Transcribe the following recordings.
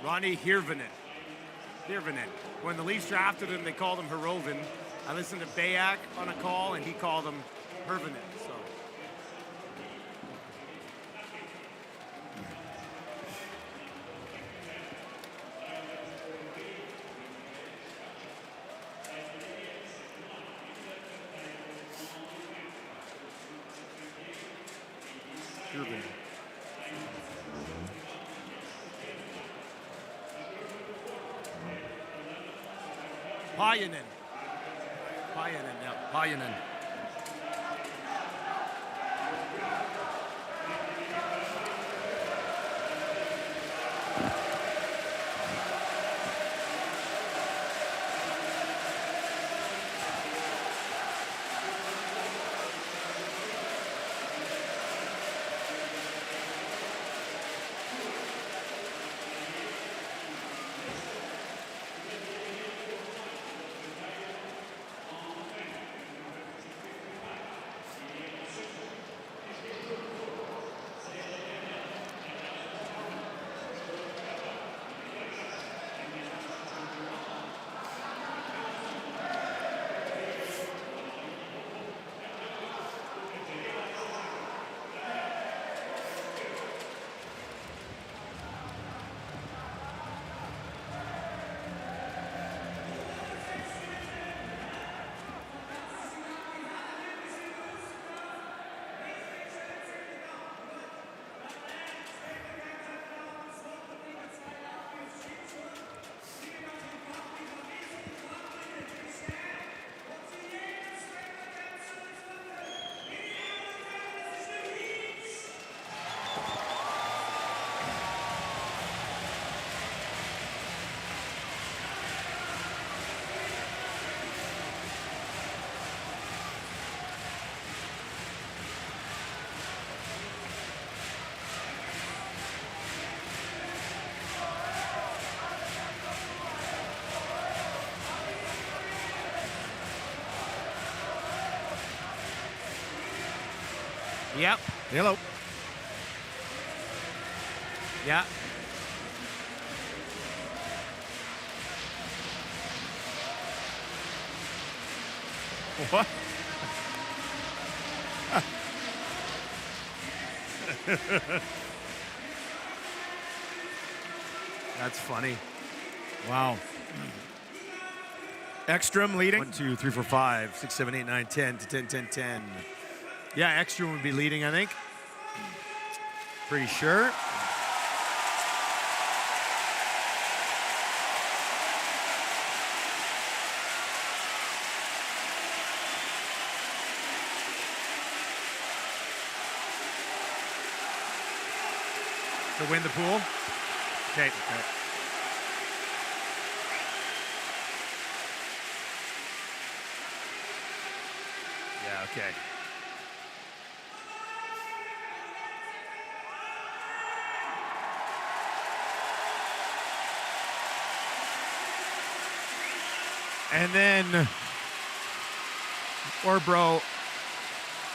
Ronnie Hirvonen. When the Leafs drafted him, they called him Hiroven. I listened to Bayak on a call, and he called him Hirvonen. So. Hirvonen. Pajanen. Yep. Hello. Yeah. What? That's funny. Wow. Ekstrom leading. 1, 2, 3, 4, 5, 6, 7, 8, 9, 10 to 10, 10, 10. Yeah, Ekstrom would be leading, I think. Pretty sure. To win the pool? Okay. Yeah, okay. And then, or bro,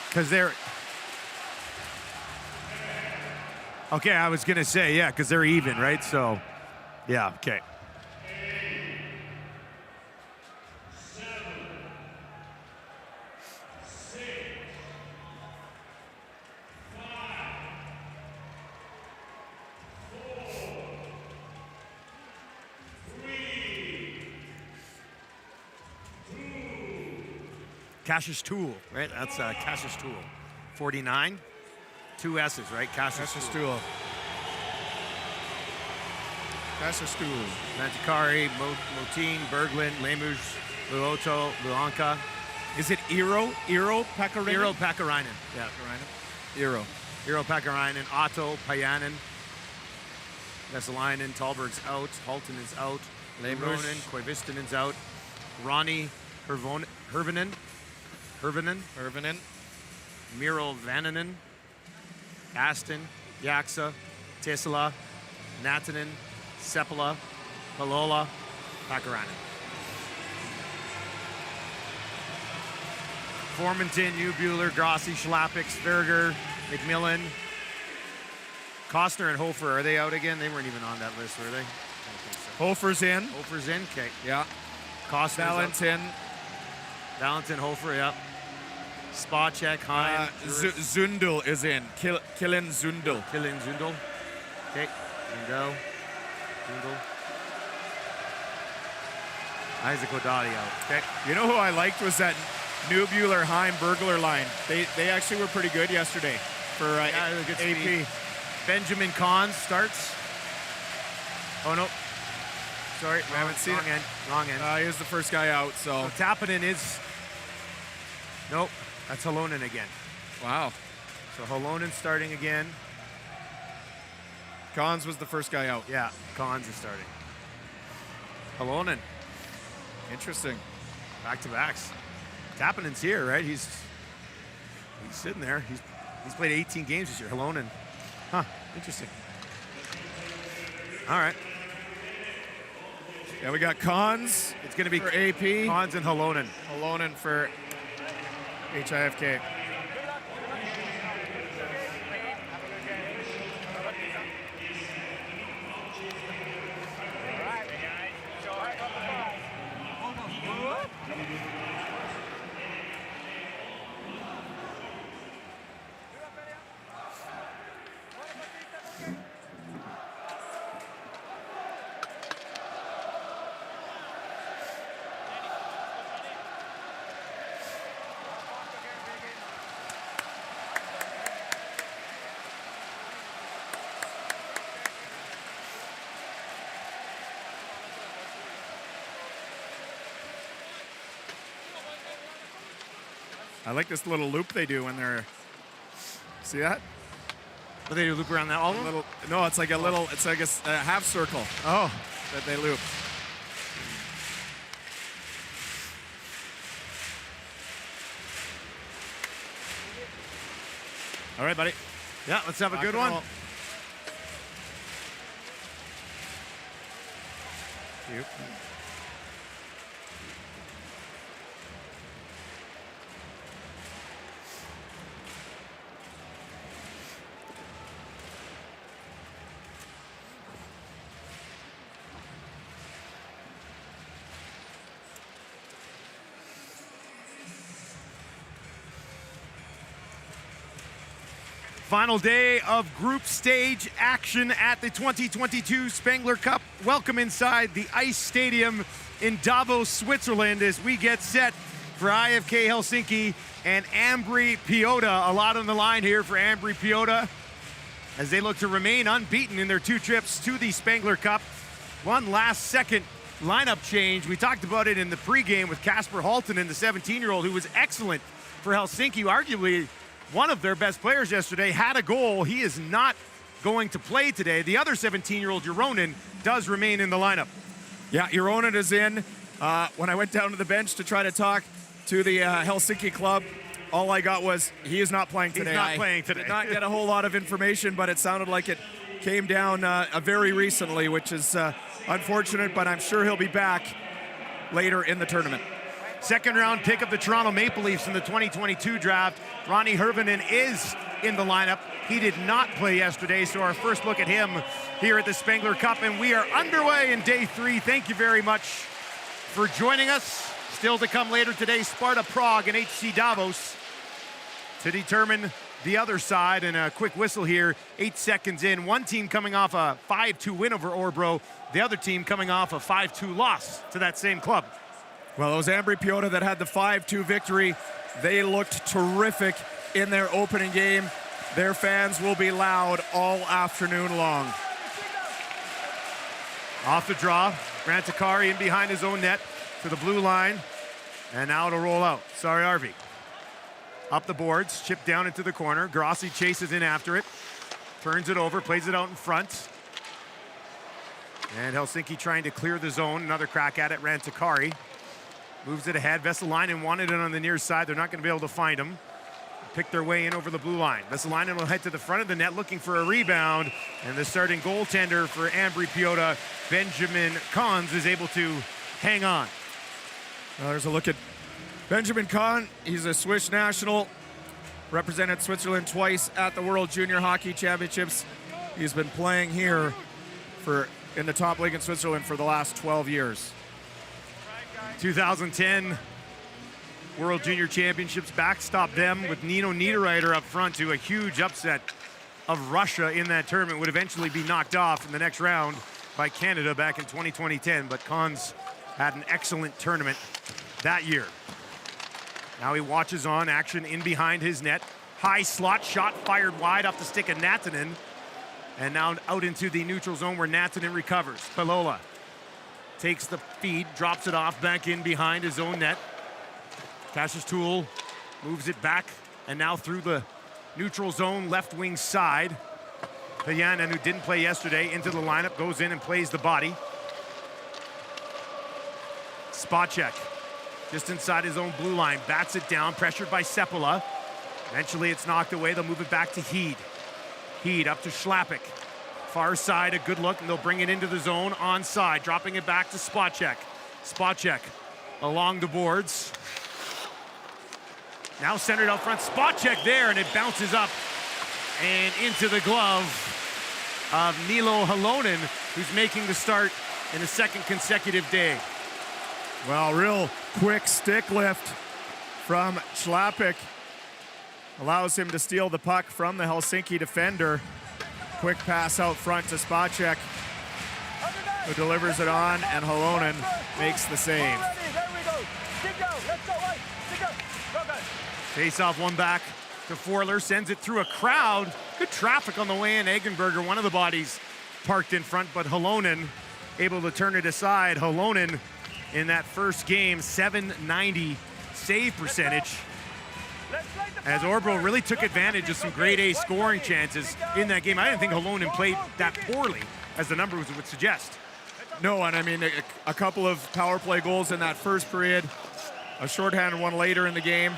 because they're, Okay, I was gonna say, yeah, because they're even, right? So, yeah, okay. Cassius Tool, right? That's Cassius Tool. 49. 2 S's, right? Cassius Tool. Cassius Tool. Mantikari, Motin, Berglund, Lemush, Luoto, Luanka. Is it Eero Pakarainen? Eero Pakarainen. Yeah. Eero. Eero Pakarainen, Otto, Pajanen, Vesalainen, Talberg's out, Halton is out, Lemuronen, Koivistonen's out, Ronnie Hirvonen, Miro Vananen, Aston, Yaksa, Tisala, Natanen, Sepala, Palola, Pakarainen. Formanton, Buehler, Grossi, Schlappik, Sverger, McMillan, Costner and Hofer, are they out again? They weren't even on that list, were they? Hofer's in. Hofer's in. Okay. Yeah. Costner's up. Valentin. Valentin, Hofer, yep. Spacek, Hein. Zundel is in. Killen Zundel. Killen Zundel. Okay. Zundel. Isaac O'Donnell out. Okay. You know who I liked was that Nubular Heim Burglar line. They actually were pretty good yesterday for good AP. speed. Benjamin Kahn starts. Oh no. Sorry, I haven't seen wrong it. end. Wrong end. He was the first guy out, so. So Tappanen is. Nope. That's Halonen again. Wow. So Halonen starting again. Cons was the first guy out. Yeah, Kahns is starting. Halonen. Interesting. Back-to-backs. Tappanen's here, right? He's sitting there. He's played 18 games this year. Halonen. Huh. Interesting. All right. Yeah, we got Cons. It's going to be for AP. Kahns and Halonen. Halonen for HIFK. I like this little loop they do when they're. See that? But they do loop around that all of them? No, it's like a little. It's like a half circle. Oh. That they loop. All right, buddy. Yeah, let's have a good one. Yep. Final day of group stage action at the 2022 Spengler Cup. Welcome inside the Ice Stadium in Davos, Switzerland, as we get set for IFK Helsinki and Ambri-Piotta. A lot on the line here for Ambri-Piotta as they look to remain unbeaten in their 2 trips to the Spengler Cup. One last-second lineup change. We talked about it in the pregame with Kasper Halttunen, the 17-year-old, who was excellent for Helsinki, arguably one of their best players yesterday, had a goal. He is not going to play today. The other 17-year-old, Juronen, does remain in the lineup. Yeah, Juronen is in. When I went down to the bench to try to talk to the Helsinki club, all I got was he is not playing today. He's not playing today. Did not get a whole lot of information, but it sounded like it came down very recently, which is unfortunate, but I'm sure he'll be back later in the tournament. Second round pick of the Toronto Maple Leafs in the 2022 draft. Ronnie Hirvonen is in the lineup. He did not play yesterday, so our first look at him here at the Spengler Cup, and we are underway in day 3. Thank you very much for joining us. Still to come later today, Sparta Prague and HC Davos to determine the other side. And a quick whistle here, 8 seconds in. One team coming off a 5-2 win over Orebro, the other team coming off a 5-2 loss to that same club. Well, those Ambri-Piotta that had the 5-2 victory, they looked terrific in their opening game. Their fans will be loud all afternoon long. Off the draw, Rantakari in behind his own net to the blue line, and now it'll roll out. Sorry, Arvi. Up the boards, chipped down into the corner. Grossi chases in after it, turns it over, plays it out in front. And Helsinki trying to clear the zone. Another crack at it, Rantakari. Moves it ahead. Vesalainen wanted it on the near side. They're not going to be able to find him. Pick their way in over the blue line. Vesalainen will head to the front of the net looking for a rebound. And the starting goaltender for Ambri-Piotta, Benjamin Kahns, is able to hang on. There's a look at Benjamin Kahn. He's a Swiss national. Represented Switzerland twice at the World Junior Hockey Championships. He's been playing here for in the top league in Switzerland for the last 12 years. 2010 World Junior Championships backstopped them with Nino Niederreiter up front to a huge upset of Russia in that tournament. Would eventually be knocked off in the next round by Canada back in 2010, but Cons had an excellent tournament that year. Now he watches on action in behind his net. High slot shot fired wide off the stick of Natanen. And now out into the neutral zone where Natanen recovers. Palola takes the feed, drops it off back in behind his own net. Cassius Toole moves it back, and now through the neutral zone left wing side. Payanen, who didn't play yesterday, into the lineup, goes in and plays the body. Spacek, just inside his own blue line, bats it down, pressured by Seppala. Eventually it's knocked away, they'll move it back to Heed. Heed up to Schlappick. Far side, a good look, and they'll bring it into the zone, onside, dropping it back to Spacek. Spacek along the boards. Now centered out front, Spacek there, and it bounces up and into the glove of Niilo Halonen, who's making the start in the second consecutive day. Well, real quick stick lift from Schlappick allows him to steal the puck from the Helsinki defender. Quick pass out front to Spacek, who delivers it on, and Halonen makes the save. Face off one back to Forler, sends it through a crowd. Good traffic on the way in. Eggenberger, one of the bodies parked in front, but Halonen able to turn it aside. Halonen in that first game, .790 save percentage. As Orbital really took advantage of some grade A scoring chances in that game. I didn't think Halonen played that poorly, as the numbers would suggest. No, and I mean, a couple of power play goals in that first period, a shorthanded one later in the game.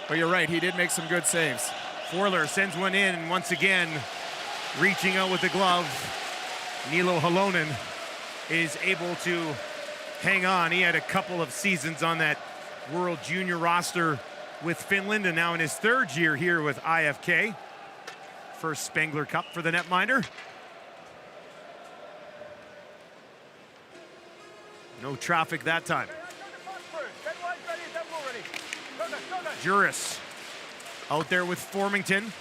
But you're right, he did make some good saves. Forler sends one in, and once again, reaching out with the glove, Niilo Halonen is able to hang on. He had a couple of seasons on that World Junior roster with Finland, and now in his third year here with IFK. First Spengler Cup for the netminder. No traffic that time. Juris out there with Formington.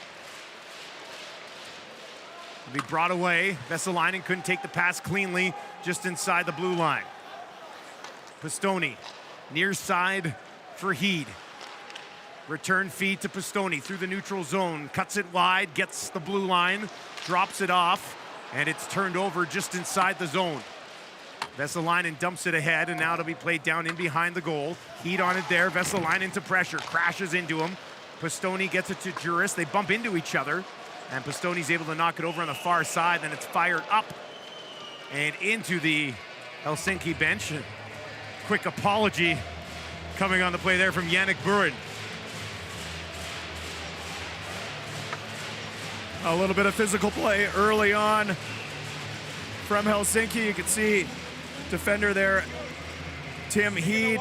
Will be brought away. Vesalainen couldn't take the pass cleanly, just inside the blue line. Pistoni, near side for Heed. Return feed to Pistoni through the neutral zone. Cuts it wide, gets the blue line, drops it off, and it's turned over just inside the zone. Vesalainen dumps it ahead, and now it'll be played down in behind the goal. Heat on it there. Vesalainen to pressure, crashes into him. Pistoni gets it to Juris. They bump into each other, and Pistoni's able to knock it over on the far side. Then it's fired up and into the Helsinki bench. A quick apology coming on the play there from Yannick Buren. A little bit of physical play early on from Helsinki. You can see defender there, Tim Heed,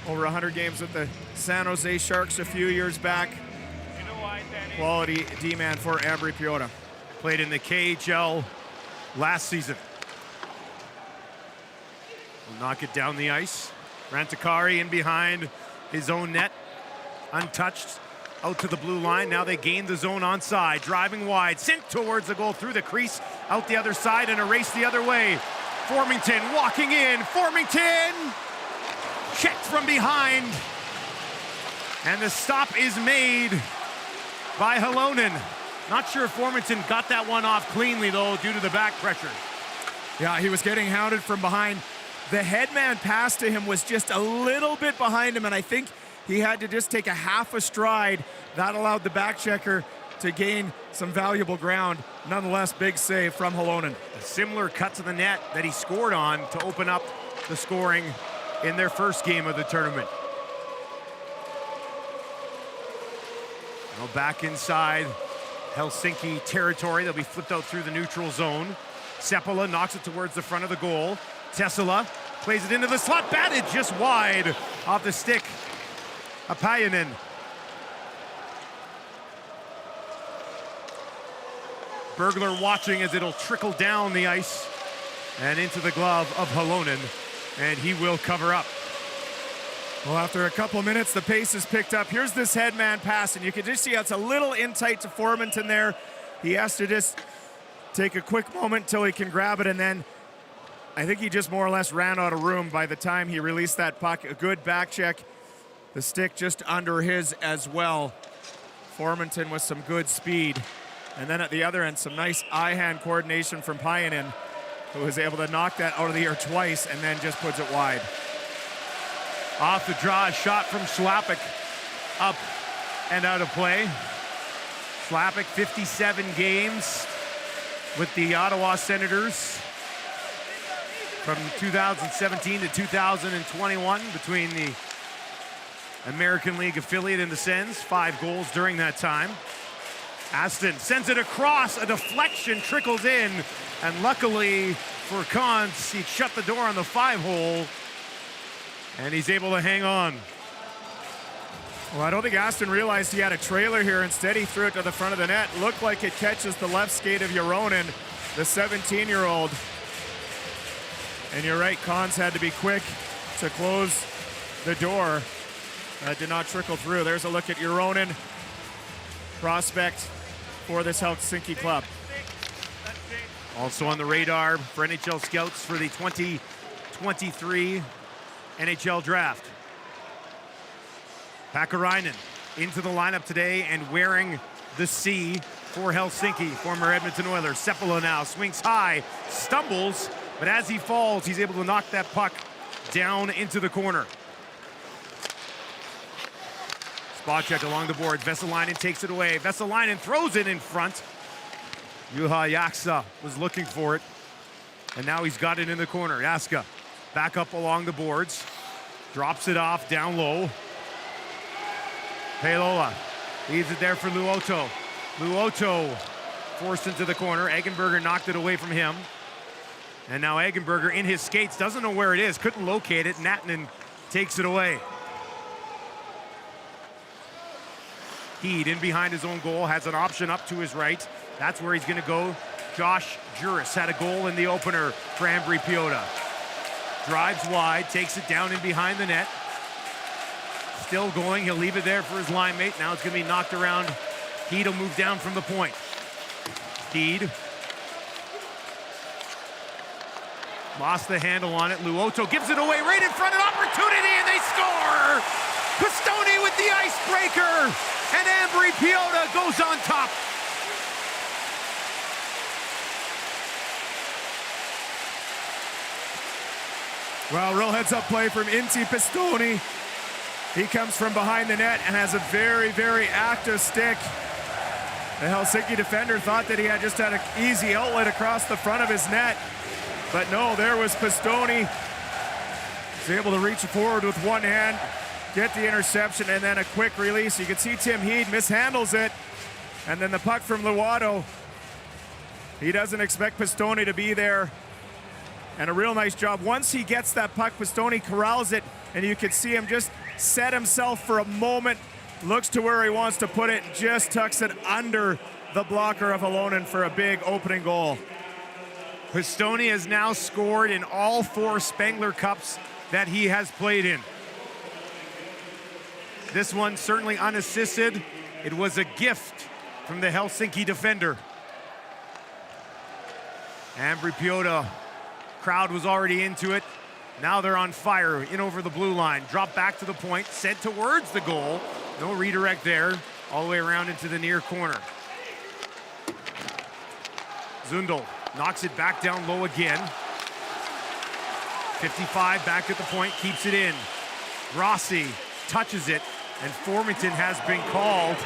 over 100 games with the San Jose Sharks a few years back. Quality D-man for Ambri-Piotta. Played in the KHL last season. Will knock it down the ice. Rantakari in behind his own net, untouched, out to the blue line. Now they gain the zone onside, driving wide, sent towards the goal through the crease, out the other side and a race the other way. Formington walking in, Formington checked from behind, and the stop is made by Halonen. Not sure if Formington got that one off cleanly though, due to the back pressure. Yeah, he was getting hounded from behind. The headman pass to him was just a little bit behind him, and I think he had to just take a half a stride. That allowed the back checker to gain some valuable ground. Nonetheless, big save from Halonen. A similar cut to the net that he scored on to open up the scoring in their first game of the tournament. Now back inside Helsinki territory. They'll be flipped out through the neutral zone. Seppala knocks it towards the front of the goal. Tessila plays it into the slot, batted just wide off the stick. Payanen. Bergler watching as it'll trickle down the ice and into the glove of Halonen, and he will cover up. Well, after a couple minutes, the pace is picked up. Here's this headman pass, and you can just see it's a little in tight to Formanton there. He has to just take a quick moment till he can grab it, and then I think he just more or less ran out of room by the time he released that puck. A good back check. The stick just under his as well. Formanton with some good speed. And then at the other end, some nice eye-hand coordination from Pajanen, who was able to knock that out of the air twice and then just puts it wide. Off the draw, a shot from Schlappick, up and out of play. Schlappick, 57 games with the Ottawa Senators from 2017 to 2021 between the American League affiliate and the Sens. 5 goals during that time. Aston sends it across, a deflection trickles in, and luckily for Cons, he shut the door on the 5-hole, and he's able to hang on. Well, I don't think Aston realized he had a trailer here. Instead, he threw it to the front of the net. Looked like it catches the left skate of Joronen, the 17-year-old. And you're right, Cons had to be quick to close the door. That did not trickle through. There's a look at Joronen, prospect for this Helsinki club. Also on the radar for NHL scouts for the 2023 NHL draft. Pakarainen into the lineup today and wearing the C for Helsinki, former Edmonton Oilers. Seppala now swings high, stumbles, but as he falls, he's able to knock that puck down into the corner. Spot check along the boards. Vesalainen takes it away. Vesalainen throws it in front. Juha Jaksa was looking for it, and now he's got it in the corner. Jaska back up along the boards, drops it off down low. Helola leaves it there for Luoto. Luoto forced into the corner. Eggenberger knocked it away from him. And now Eggenberger in his skates, doesn't know where it is, couldn't locate it. Nattinen takes it away. Heed in behind his own goal, has an option up to his right. That's where he's gonna go. Josh Juris had a goal in the opener for Ambri-Piotta. Drives wide, takes it down in behind the net. Still going, he'll leave it there for his line mate. Now it's gonna be knocked around. Heed will move down from the point. Heed. Lost the handle on it. Luoto gives it away right in front, an opportunity, and they score! Pistone with the icebreaker, and Ambri-Piotta goes on top. Well, real heads-up play from Inti Pistone. He comes from behind the net and has a very, very active stick. The Helsinki defender thought that he had just had an easy outlet across the front of his net. But no, there was Pistone. He's able to reach forward with one hand, get the interception, and then a quick release. You can see Tim Heed mishandles it. And then the puck from Luoto. He doesn't expect Pistone to be there. And a real nice job. Once he gets that puck, Pistone corrals it, and you can see him just set himself for a moment, looks to where he wants to put it, just tucks it under the blocker of Halonen for a big opening goal. Pistone has now scored in all 4 Spengler Cups that he has played in. This one certainly unassisted. It was a gift from the Helsinki defender. Ambri-Piotta, crowd was already into it. Now they're on fire, in over the blue line. Drop back to the point, sent towards the goal. No redirect there, all the way around into the near corner. Zundel knocks it back down low again. 55 back at the point, keeps it in. Rossi touches it, and Formanton has been called.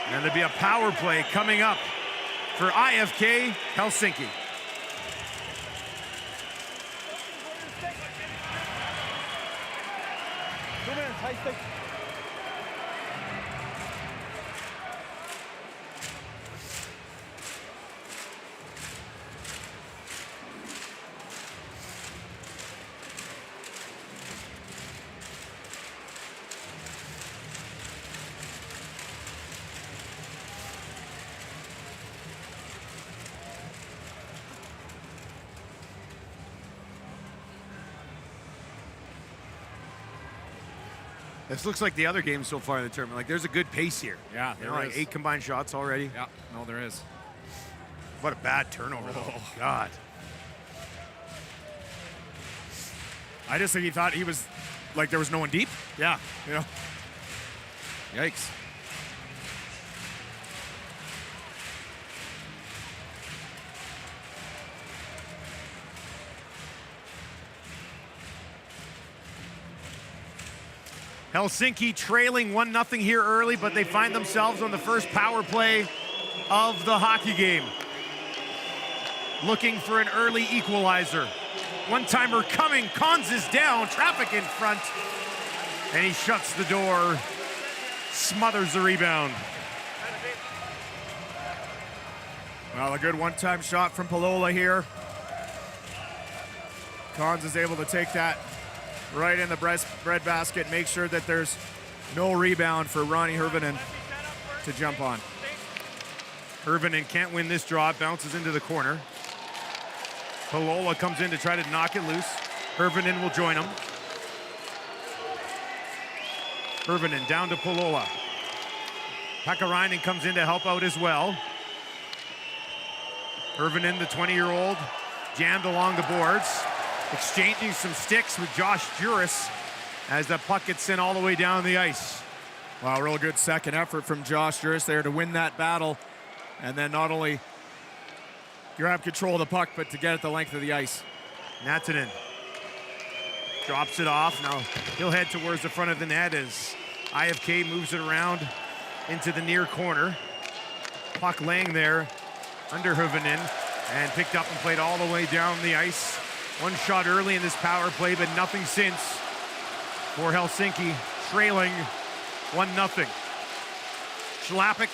And there'll be a power play coming up for IFK Helsinki. This looks like the other games so far in the tournament. Like, there's a good pace here. Yeah, you know, like 8 combined shots already. Yeah, no, there is. What a bad turnover, though. God. I just think he thought he was, like, there was no one deep. Yeah. You know? Yikes. Helsinki trailing 1-0 here early, but they find themselves on the first power play of the hockey game. Looking for an early equalizer. One-timer coming, Cons is down, traffic in front, and he shuts the door, smothers the rebound. Well, a good one-time shot from Palola here. Cons is able to take that right in the bread basket, make sure that there's no rebound for Ronnie Hirvonen to jump on. Hirvonen can't win this draw, bounces into the corner. Palola comes in to try to knock it loose. Hirvonen will join him. Hirvonen down to Palola. Pakarainen comes in to help out as well. Hirvonen, the 20-year-old, jammed along the boards, exchanging some sticks with Josh Juris as the puck gets sent all the way down the ice. Wow, real good second effort from Josh Juris there to win that battle. And then not only grab control of the puck, but to get it the length of the ice. Natanen drops it off. Now he'll head towards the front of the net as IFK moves it around into the near corner. Puck laying there under Hirvonen and picked up and played all the way down the ice. One shot early in this power play, but nothing since for Helsinki, trailing 1-0. Schlappick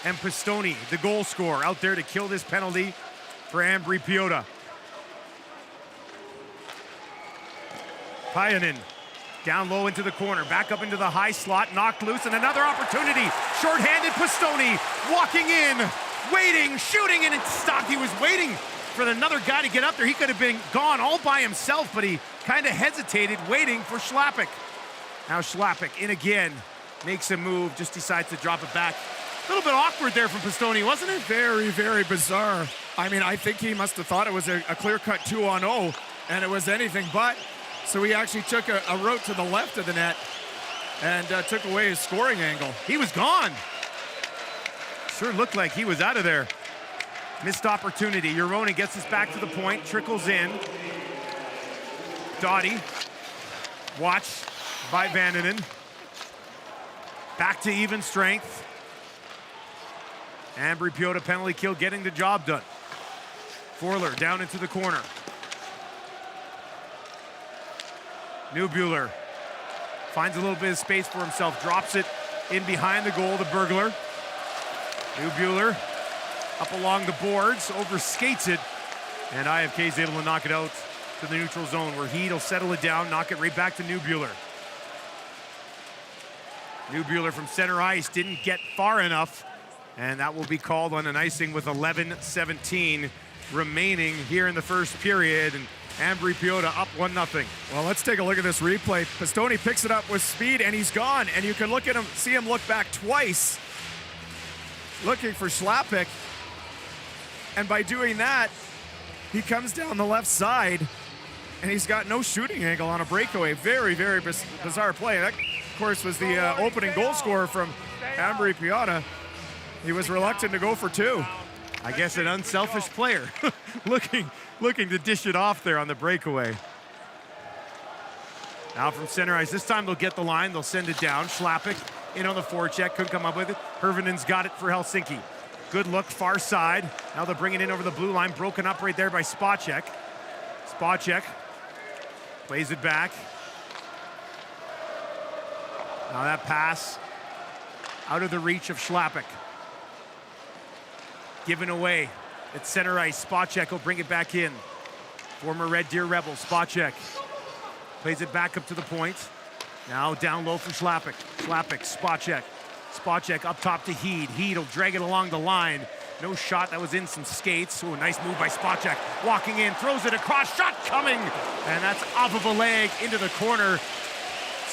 and Pistoni, the goal scorer, out there to kill this penalty for Ambri-Piotta. Pajanen down low into the corner, back up into the high slot, knocked loose, and another opportunity. Short-handed Pistoni walking in, waiting, shooting, and it stopped. He was waiting for another guy to get up there. He could have been gone all by himself, but he kind of hesitated, waiting for Schlappick. Now Schlappick in again, makes a move, just decides to drop it back. A little bit awkward there from Pistoni, wasn't it? Very, very bizarre. I mean, I think he must have thought it was a clear-cut 2-on-0, and it was anything but. So he actually took a route to the left of the net and took away his scoring angle. He was gone. Sure looked like he was out of there. Missed opportunity. Juroni gets us back to the point, trickles in. Doughty, watched by Vannanen. Back to even strength. Ambri-Piotta penalty kill getting the job done. Forler down into the corner. Neubuehler finds a little bit of space for himself, drops it in behind the goal to Bergler. Neubuehler up along the boards, overskates it, and IFK is able to knock it out to the neutral zone where Heed will settle it down, knock it right back to Neubuehler. Neubuehler from center ice didn't get far enough, and that will be called on an icing with 11:17 remaining here in the first period, and Ambri-Piotta up 1-0. Well, let's take a look at this replay. Pistoni picks it up with speed, and he's gone, and you can look at him, see him look back twice, looking for Schlappick. And by doing that, he comes down the left side, and he's got no shooting angle on a breakaway. Very, very bizarre play. That, of course, was the opening goal scorer from Ambri-Piotta. He was reluctant to go for two. I guess an unselfish player looking to dish it off there on the breakaway. Now from center ice, this time they'll get the line, they'll send it down. Schlappick in on the forecheck, couldn't come up with it. Hirvonen's got it for Helsinki. Good look, far side. Now they'll bring it in over the blue line, broken up right there by Spacek. Spacek plays it back. Now that pass out of the reach of Schlappick. Given away at center ice. Spacek will bring it back in. Former Red Deer Rebel, Spacek plays it back up to the point. Now down low for Schlappick. Schlappick, Spacek. Spacek up top to Heed. Heed will drag it along the line. No shot, that was in some skates. Oh, nice move by Spacek. Walking in, throws it across, shot coming. And that's off of a leg into the corner.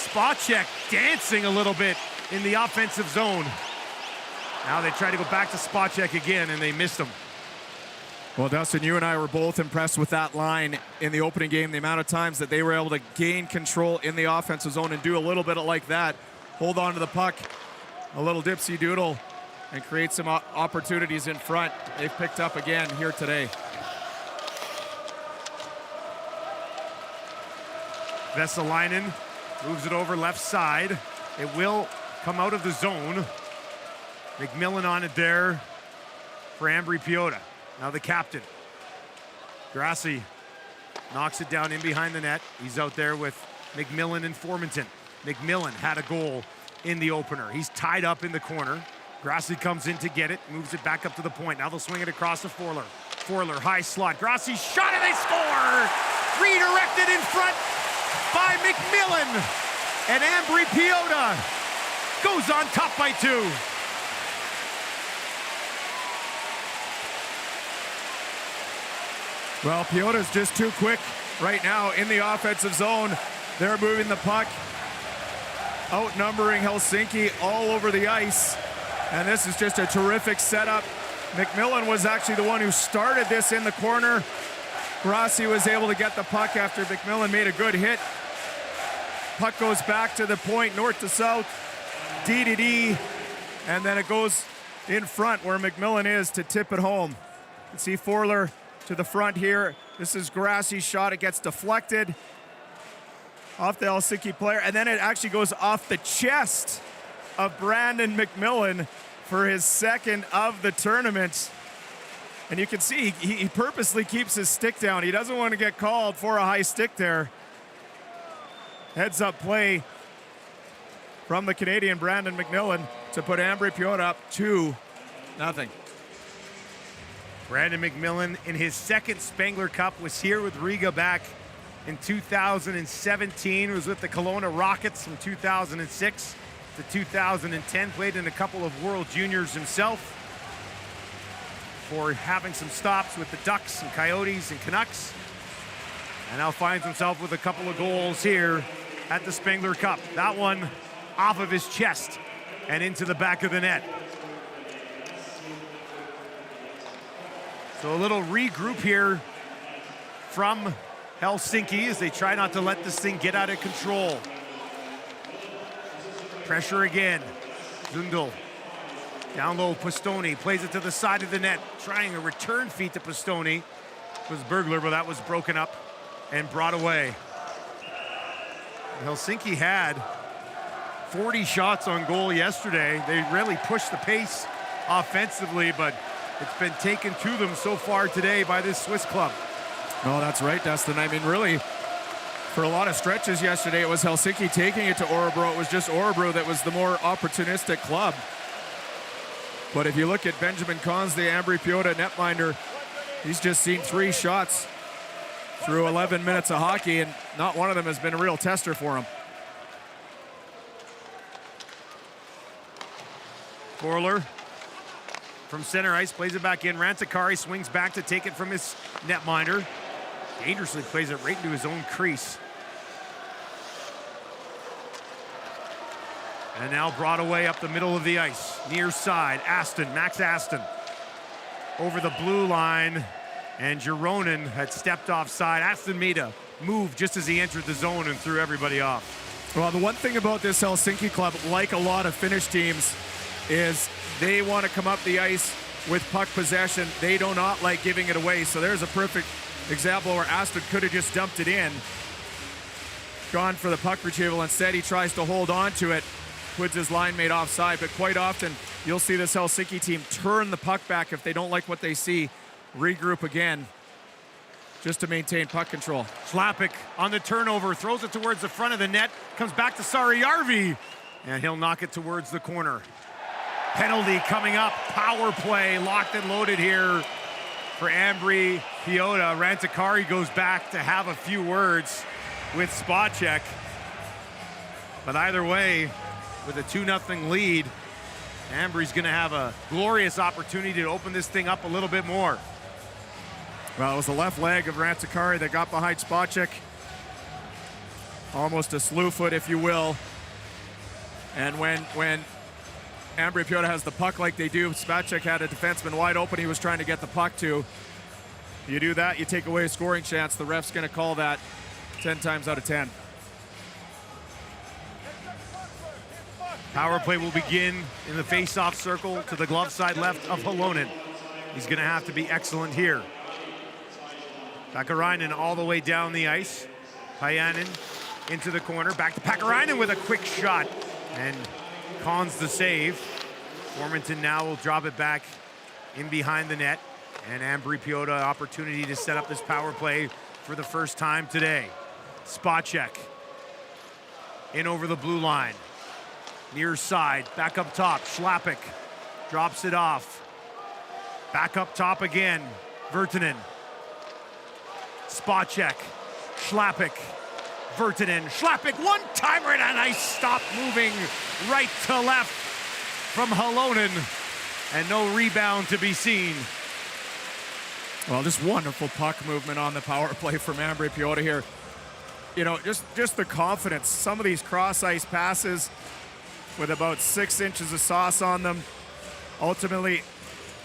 Spacek dancing a little bit in the offensive zone. Now they try to go back to Spacek again, and they missed him. Well, Dustin, you and I were both impressed with that line in the opening game, the amount of times that they were able to gain control in the offensive zone and do a little bit like that. Hold on to the puck, a little dipsy doodle, and create some opportunities in front. They've picked up again here today. Vesalainen moves it over left side. It will come out of the zone. McMillan on it there for Ambri-Piotta. Now the captain. Grassi knocks it down in behind the net. He's out there with McMillan and Formanton. McMillan had a goal in the opener. He's tied up in the corner. Grassi comes in to get it, moves it back up to the point. Now they'll swing it across to Forler. Forler, high slot. Grassi shot and they score! Redirected in front by McMillan. And Ambri-Piotta goes on top by 2. Well, Piotta's just too quick right now in the offensive zone. They're moving the puck, outnumbering Helsinki all over the ice. And this is just a terrific setup. McMillan was actually the one who started this in the corner. Grassi was able to get the puck after McMillan made a good hit. Puck goes back to the point, north to south, D to D, and then it goes in front where McMillan is to tip it home. You can see Forler to the front here. This is Grassi's shot. It gets deflected off the Helsinki player, and then it actually goes off the chest of Brandon McMillan for his second of the tournament. And you can see he purposely keeps his stick down. He doesn't want to get called for a high stick there. Heads up play from the Canadian Brandon McMillan to put Ambri-Piotta up 2-0. Brandon McMillan in his second Spengler Cup was here with Riga back in 2017. Was with the Kelowna Rockets from 2006 to 2010. Played in a couple of World Juniors himself for having some stops with the Ducks and Coyotes and Canucks. And now finds himself with a couple of goals here at the Spengler Cup. That one off of his chest and into the back of the net. So a little regroup here from Helsinki as they try not to let this thing get out of control. Pressure again. Zundel. Down low, Pistone plays it to the side of the net, trying a return feed to Pistone. It was Bergler, but that was broken up and brought away. Helsinki had 40 shots on goal yesterday. They really pushed the pace offensively, but it's been taken to them so far today by this Swiss club. Oh, that's right, Dustin. I mean, really, for a lot of stretches yesterday, it was Helsinki taking it to Örebro. It was just Örebro that was the more opportunistic club. But if you look at Benjamin Kahns, the Ambri-Piotta netminder, he's just seen 3 shots through 11 minutes of hockey, and not one of them has been a real tester for him. Forler from center ice plays it back in. Rantakari swings back to take it from his netminder. Dangerously plays it right into his own crease. And now brought away up the middle of the ice. Near side, Aston, Max Aston. Over the blue line, and Gironin had stepped offside. Aston made a move just as he entered the zone and threw everybody off. Well, the one thing about this Helsinki club, like a lot of Finnish teams, is they want to come up the ice with puck possession. They do not like giving it away. So there's a perfect example where Aston could have just dumped it in, gone for the puck retrieval. Instead, he tries to hold on to it, puts his line mate offside. But quite often, you'll see this Helsinki team turn the puck back if they don't like what they see, regroup again, just to maintain puck control. Slapik on the turnover, throws it towards the front of the net, comes back to Sarijärvi, and he'll knock it towards the corner. Penalty coming up, power play, locked and loaded here for Ambri-Piotta. Rantakari goes back to have a few words with Spacek. But either way, with a 2-0 lead, Ambry's gonna have a glorious opportunity to open this thing up a little bit more. Well, it was the left leg of Rantakari that got behind Spacek. almost a slew foot, if you will. And when Ambri-Piotta has the puck like they do, Spacek had a defenseman wide open he was trying to get the puck to. You do that, you take away a scoring chance. The ref's going to call that 10 times out of 10. Power play will begin in the face-off circle to the glove side left of Halonen. He's going to have to be excellent here. Pakarainen all the way down the ice. Payanen into the corner. Back to Pakarainen with a quick shot. And cons the save. Formanton now will drop it back in behind the net. And Ambri-Piotta opportunity to set up this power play for the first time today. Spacek in over the blue line. Near side, back up top. Schlappick drops it off. Back up top again. Virtanen. Spacek. Schlappick. Virtanen. Schlappick, one-timer and a nice stop moving right to left from Halonen. And no rebound to be seen. Well, just wonderful puck movement on the power play from Ambri-Piotta here. You know, just the confidence. Some of these cross-ice passes with about 6 inches of sauce on them. Ultimately,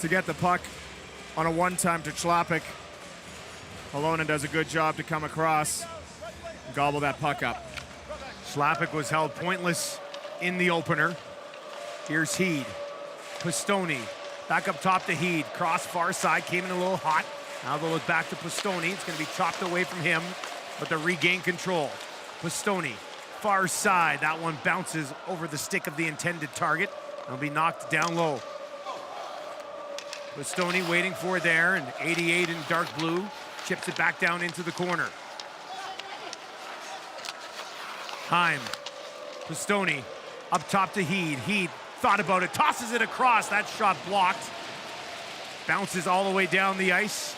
to get the puck on a one-time to Schlappick. Halonen does a good job to come across and gobble that puck up. Schlappick was held pointless in the opener. Here's Heed. Pistone back up top to Heed. Cross far side, came in a little hot. Now they'll look back to Pistone. It's going to be chopped away from him, but they regain control. Pistone, far side. That one bounces over the stick of the intended target. It'll be knocked down low. Pistone waiting for it there, and 88 in dark blue chips it back down into the corner. Heim, Pistone up top to Heed. Heed thought about it, tosses it across. That shot blocked. Bounces all the way down the ice.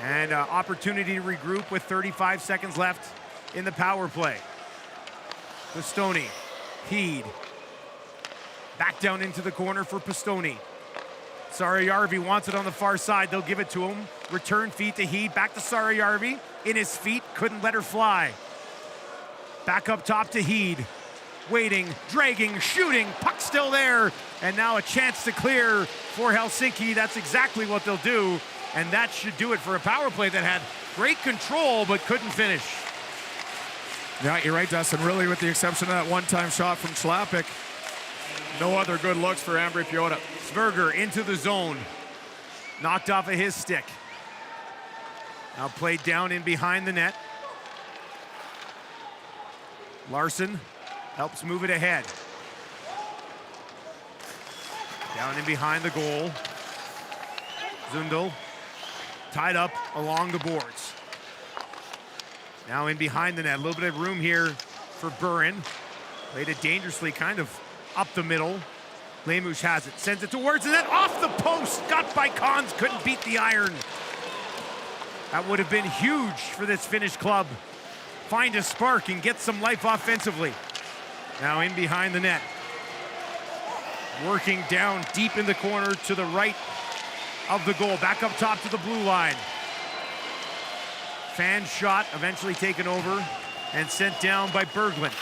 And opportunity to regroup with 35 seconds left in the power play. Pistone, Heed. Back down into the corner for Pistone. Sarajärvi wants it on the far side. They'll give it to him. Return feed to Heed. Back to Sarajärvi. In his feet. Couldn't let her fly. Back up top to Heed. Waiting, dragging, shooting. Puck still there. And now a chance to clear for Helsinki. That's exactly what they'll do. And that should do it for a power play that had great control but couldn't finish. Yeah, you're right, Dustin. Really, with the exception of that one-time shot from Schlappick, no other good looks for Ambri-Piotta. Sverger into the zone. Knocked off of his stick. Now played down in behind the net. Larson helps move it ahead. Down in behind the goal. Zundel tied up along the boards. Now in behind the net. A little bit of room here for Burin. Played it dangerously, kind of up the middle. Lemush has it, sends it towards the net, off the post. Got by Cons, couldn't beat the iron. That would have been huge for this Finnish club. Find a spark and get some life offensively. Now in behind the net. Working down deep in the corner to the right of the goal. Back up top to the blue line. Fan shot eventually taken over and sent down by Berglund.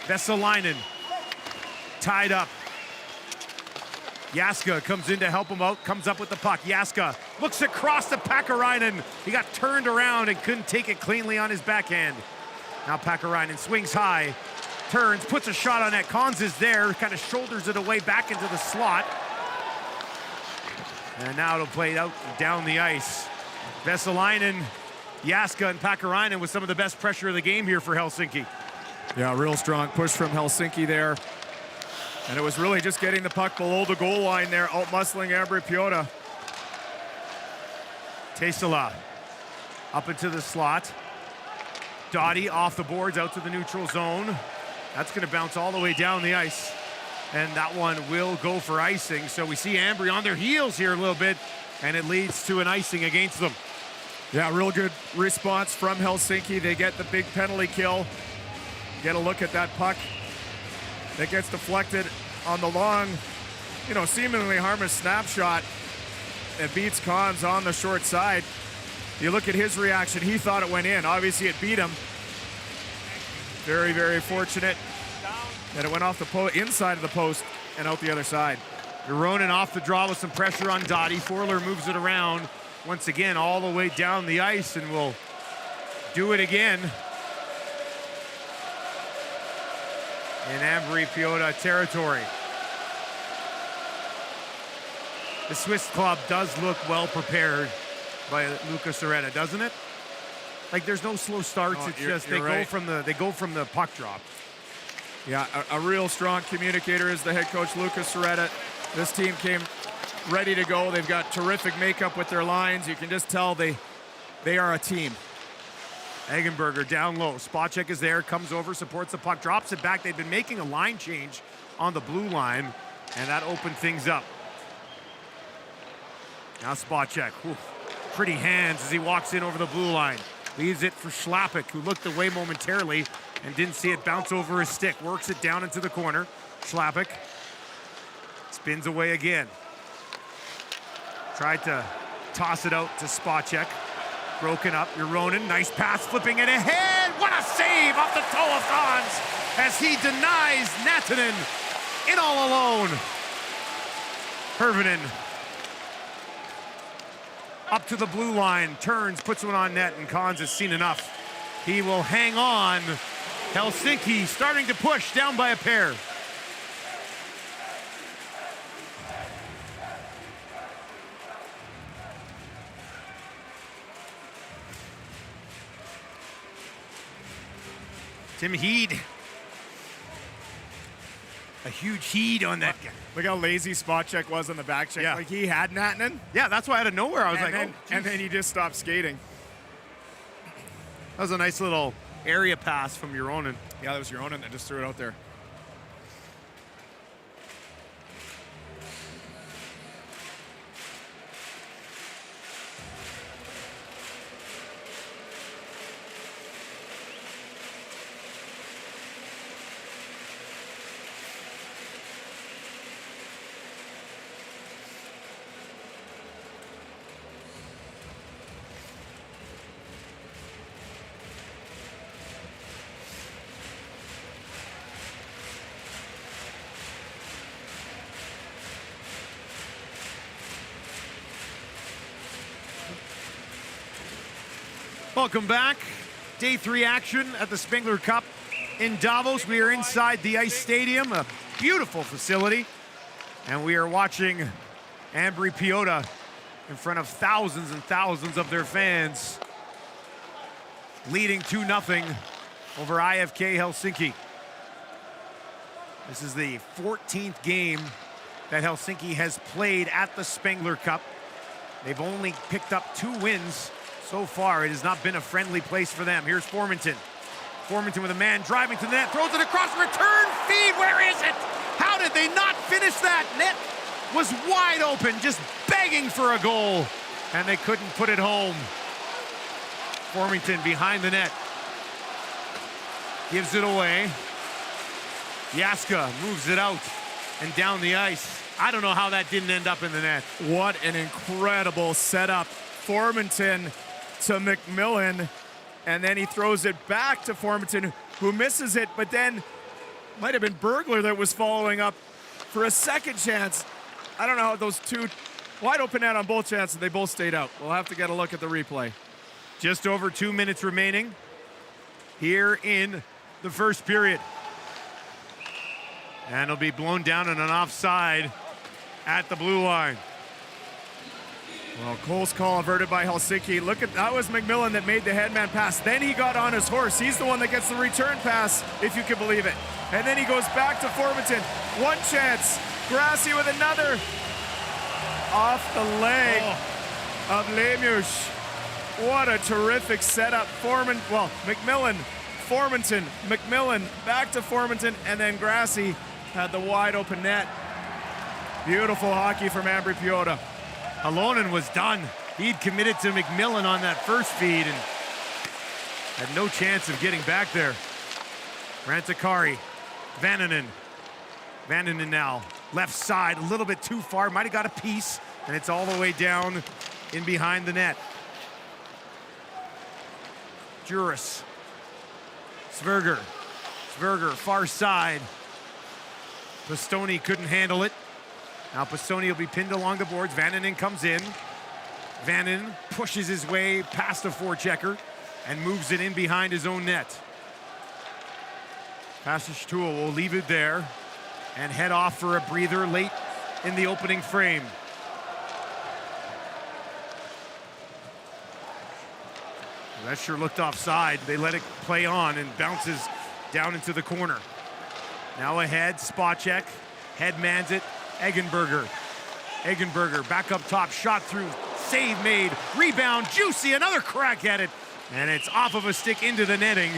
Vesalainen tied up. Jaska comes in to help him out, comes up with the puck. Jaska looks across to Pakarainen. He got turned around and couldn't take it cleanly on his backhand. Now Pakarainen swings high, turns, puts a shot on net. Cons is there, kind of shoulders it away back into the slot. And now it'll play out down the ice. Vesalainen, Jaska, and Pakarainen with some of the best pressure of the game here for Helsinki. Yeah, real strong push from Helsinki there. And it was really just getting the puck below the goal line there, out-muscling Ambri-Piotta. Tesala up into the slot. Doughty off the boards, out to the neutral zone. That's gonna bounce all the way down the ice. And that one will go for icing. So we see Ambri on their heels here a little bit, and it leads to an icing against them. Yeah, real good response from Helsinki. They get the big penalty kill. Get a look at that puck. That gets deflected on the long, seemingly harmless snapshot. It beats Cons on the short side. You look at his reaction, he thought it went in. Obviously it beat him, Very, very fortunate that it went off the inside of the post and out the other side. Ronan off the draw with some pressure on Dottie. Forler moves it around once again all the way down the ice and will do it again in Ambri-Piotta territory. The Swiss club does look well prepared by Lucas Soretta, doesn't it? Like there's no slow starts. Oh, it's just they right. go from the puck drop. Yeah, a real strong communicator is the head coach, Lucas Soretta. This team came ready to go. They've got terrific makeup with their lines. You can just tell they are a team. Eggenberger down low. Spot check is there, comes over, supports the puck, drops it back. They've been making a line change on the blue line, and that opened things up. Now spot check. Ooh, pretty hands as he walks in over the blue line. Leaves it for Schlappick, who looked away momentarily and didn't see it bounce over his stick. Works it down into the corner. Schlappick spins away again. Tried to toss it out to Spacek. Broken up. Ronan, nice pass, flipping it ahead. What a save off the toe of Franz as he denies Natanen in all alone. Hirvonen up to the blue line, turns, puts one on net, and Cons has seen enough. He will hang on. Helsinki starting to push, down by a pair. Tim Heed. A huge heat on that guy. Look how lazy spot check was on the back check. Yeah. Like he had Natanen. Yeah, that's why out of nowhere I was And then he just stopped skating. That was a nice little area pass from Ronan. Yeah, that was Ronan that just threw it out there. Welcome back. Day 3 action at the Spengler Cup in Davos. We are inside the Ice Stadium, a beautiful facility. And we are watching Ambri-Piotta in front of thousands and thousands of their fans, leading 2-0 over IFK Helsinki. This is the 14th game that Helsinki has played at the Spengler Cup. They've only picked up 2 wins so far. It has not been a friendly place for them. Here's Formanton. Formanton with a man driving to the net, throws it across, return feed, where is it? How did they not finish that? Net was wide open, just begging for a goal, and they couldn't put it home. Formanton behind the net. Gives it away. Yaska moves it out and down the ice. I don't know how that didn't end up in the net. What an incredible setup. Formanton to McMillan, and then he throws it back to Formanton, who misses it, but then might have been Bergler that was following up for a second chance. I don't know how those two wide open net on both chances, they both stayed out. We'll have to get a look at the replay. Just over 2 minutes remaining here in the first period. And it'll be blown down in an offside at the blue line. Well, Cole's call averted by Helsinki. Look at that, was McMillan that made the headman pass. Then he got on his horse. He's the one that gets the return pass, if you can believe it. And then he goes back to Formanton. One chance. Grassi with another. Off the leg of Lemieux. What a terrific setup. McMillan, Formanton, McMillan, back to Formanton, and then Grassi had the wide open net. Beautiful hockey from Ambri-Piotta. Halonen was done. He'd committed to McMillan on that first feed and had no chance of getting back there. Rantakari, Vannanen. Vannanen now, left side, a little bit too far, might have got a piece, and it's all the way down in behind the net. Juris, Sverger, Sverger, far side. Pistoni couldn't handle it. Now Pistoni will be pinned along the boards. Vannanen comes in. Vannanen pushes his way past the forechecker and moves it in behind his own net. Pastor will leave it there and head off for a breather late in the opening frame. That sure looked offside. They let it play on and bounces down into the corner. Now ahead, spot check. Head mans it. Eggenberger. Eggenberger back up top, shot through, save made, rebound, Juicy, another crack at it. And it's off of a stick into the netting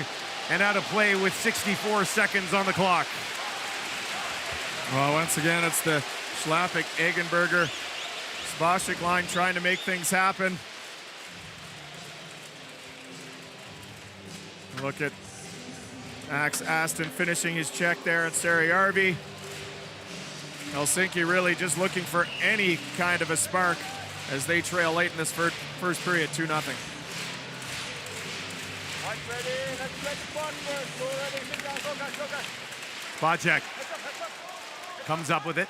and out of play with 64 seconds on the clock. Well, once again, it's the Schlappick, Eggenberger, Spacek line trying to make things happen. Look at Max Aston finishing his check there at Saariarvi. Helsinki really just looking for any kind of a spark as they trail late in this first period, 2-0. Spacek comes up with it.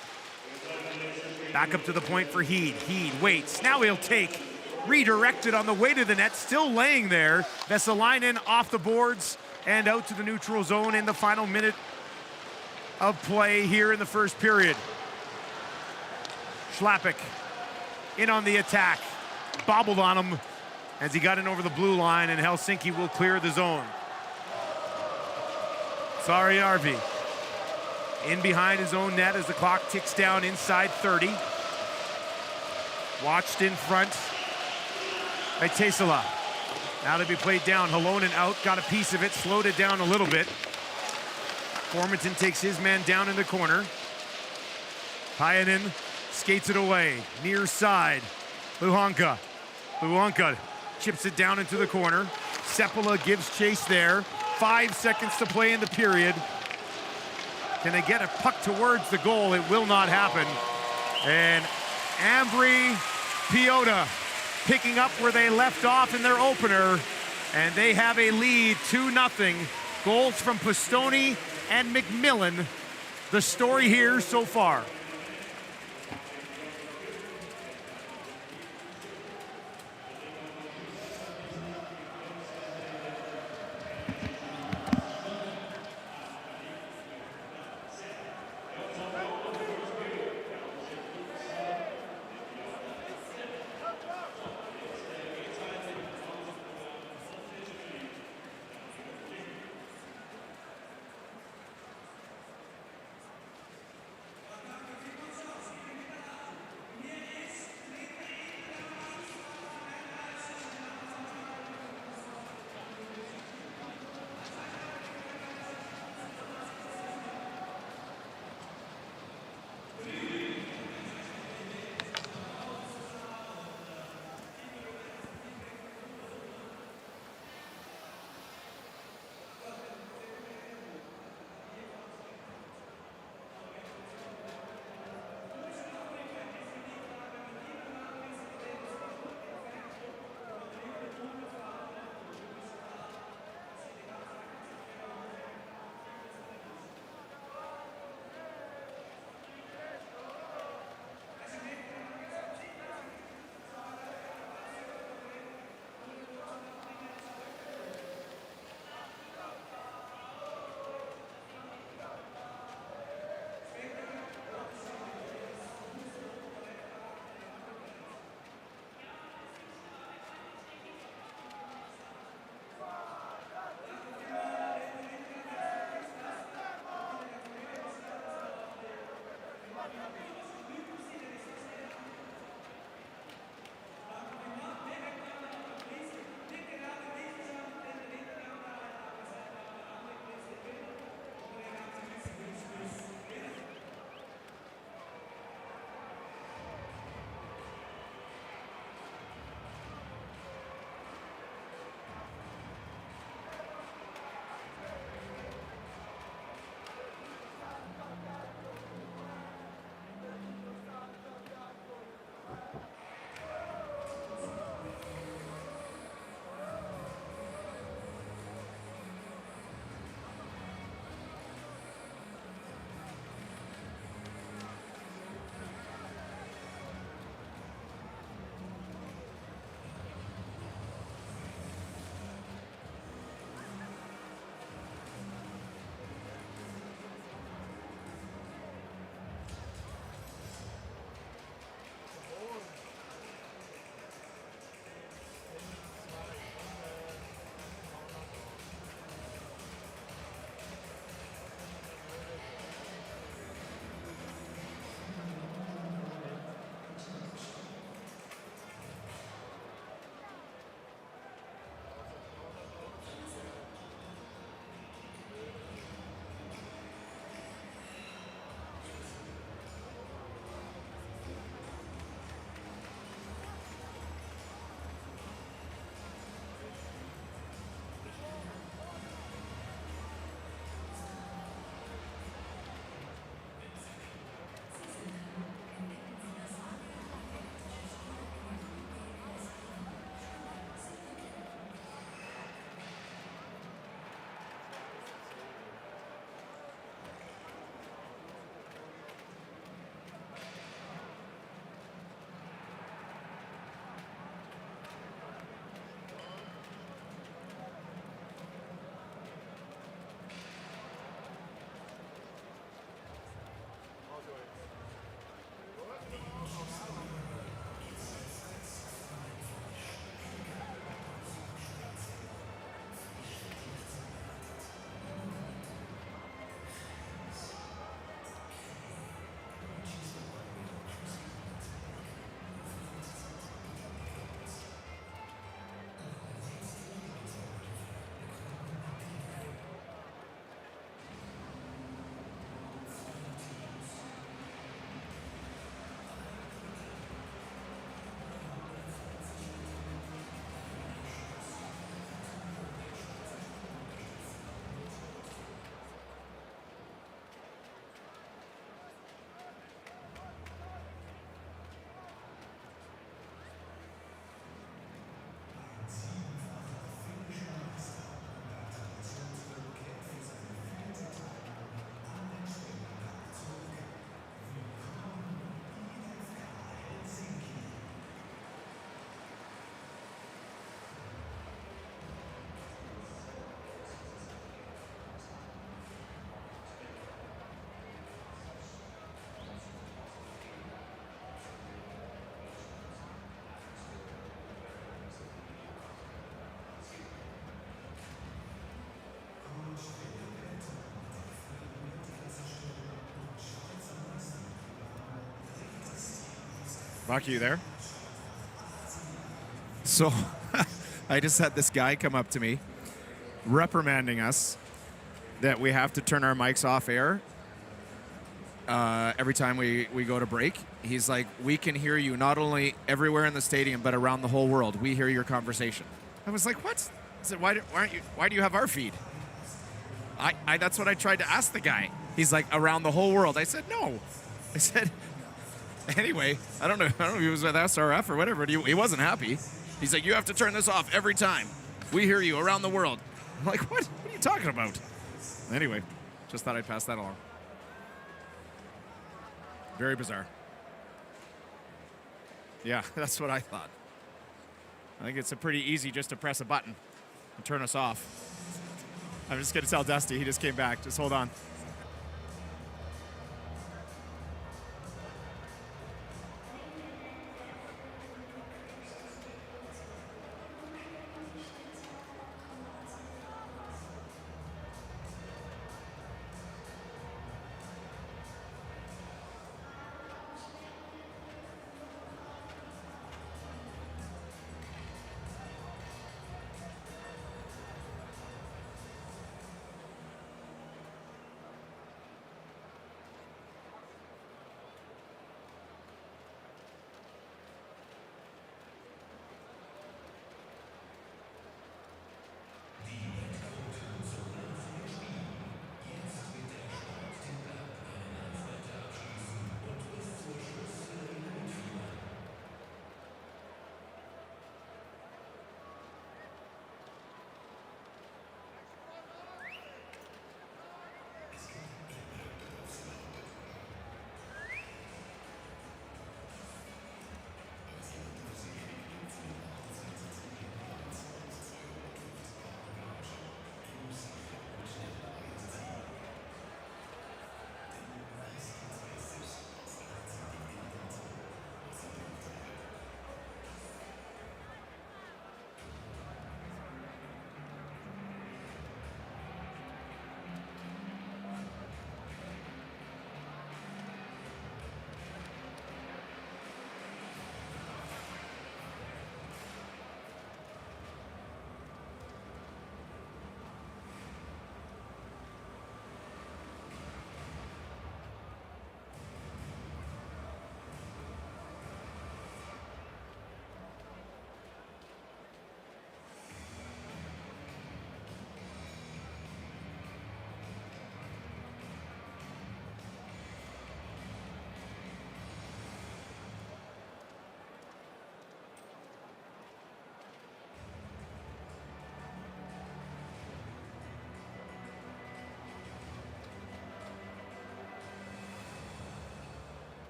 Back up to the point for Heed. Heed waits. Now he'll take. Redirected on the way to the net, still laying there. Vesalainen off the boards and out to the neutral zone in the final minute of play here in the first period. Schlappick in on the attack. Bobbled on him as he got in over the blue line, and Helsinki will clear the zone. Saariarvi in behind his own net as the clock ticks down inside 30. Watched in front by Tesala. Now to be played down. Halonen out, got a piece of it, slowed it down a little bit. Formanton takes his man down in the corner. Pajanen skates it away, near side. Luhanka chips it down into the corner. Seppala gives chase there. 5 seconds to play in the period. Can they get a puck towards the goal? It will not happen. And Ambri-Piotta picking up where they left off in their opener, and they have a lead, 2-0. Goals from Pistoni and McMillan. The story here so far. Buck, you there? So I just had this guy come up to me reprimanding us that we have to turn our mics off air every time we go to break. He's like, we can hear you not only everywhere in the stadium, but around the whole world. We hear your conversation. I was like, what? I said, why do you have our feed? That's what I tried to ask the guy. He's like, around the whole world. I said, no. I said, anyway, I don't know if he was with SRF or whatever. He wasn't happy. He's like, you have to turn this off every time. We hear you around the world. I'm like, what? What are you talking about? Anyway, just thought I'd pass that along. Very bizarre. Yeah, that's what I thought. I think it's pretty easy just to press a button and turn us off. I'm just going to tell Dusty. He just came back. Just hold on.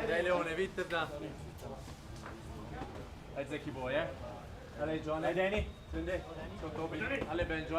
Dai Leone, vitte da. Dai Zeki boy, Allez John, dai Danny. Prende. Allez Benjo,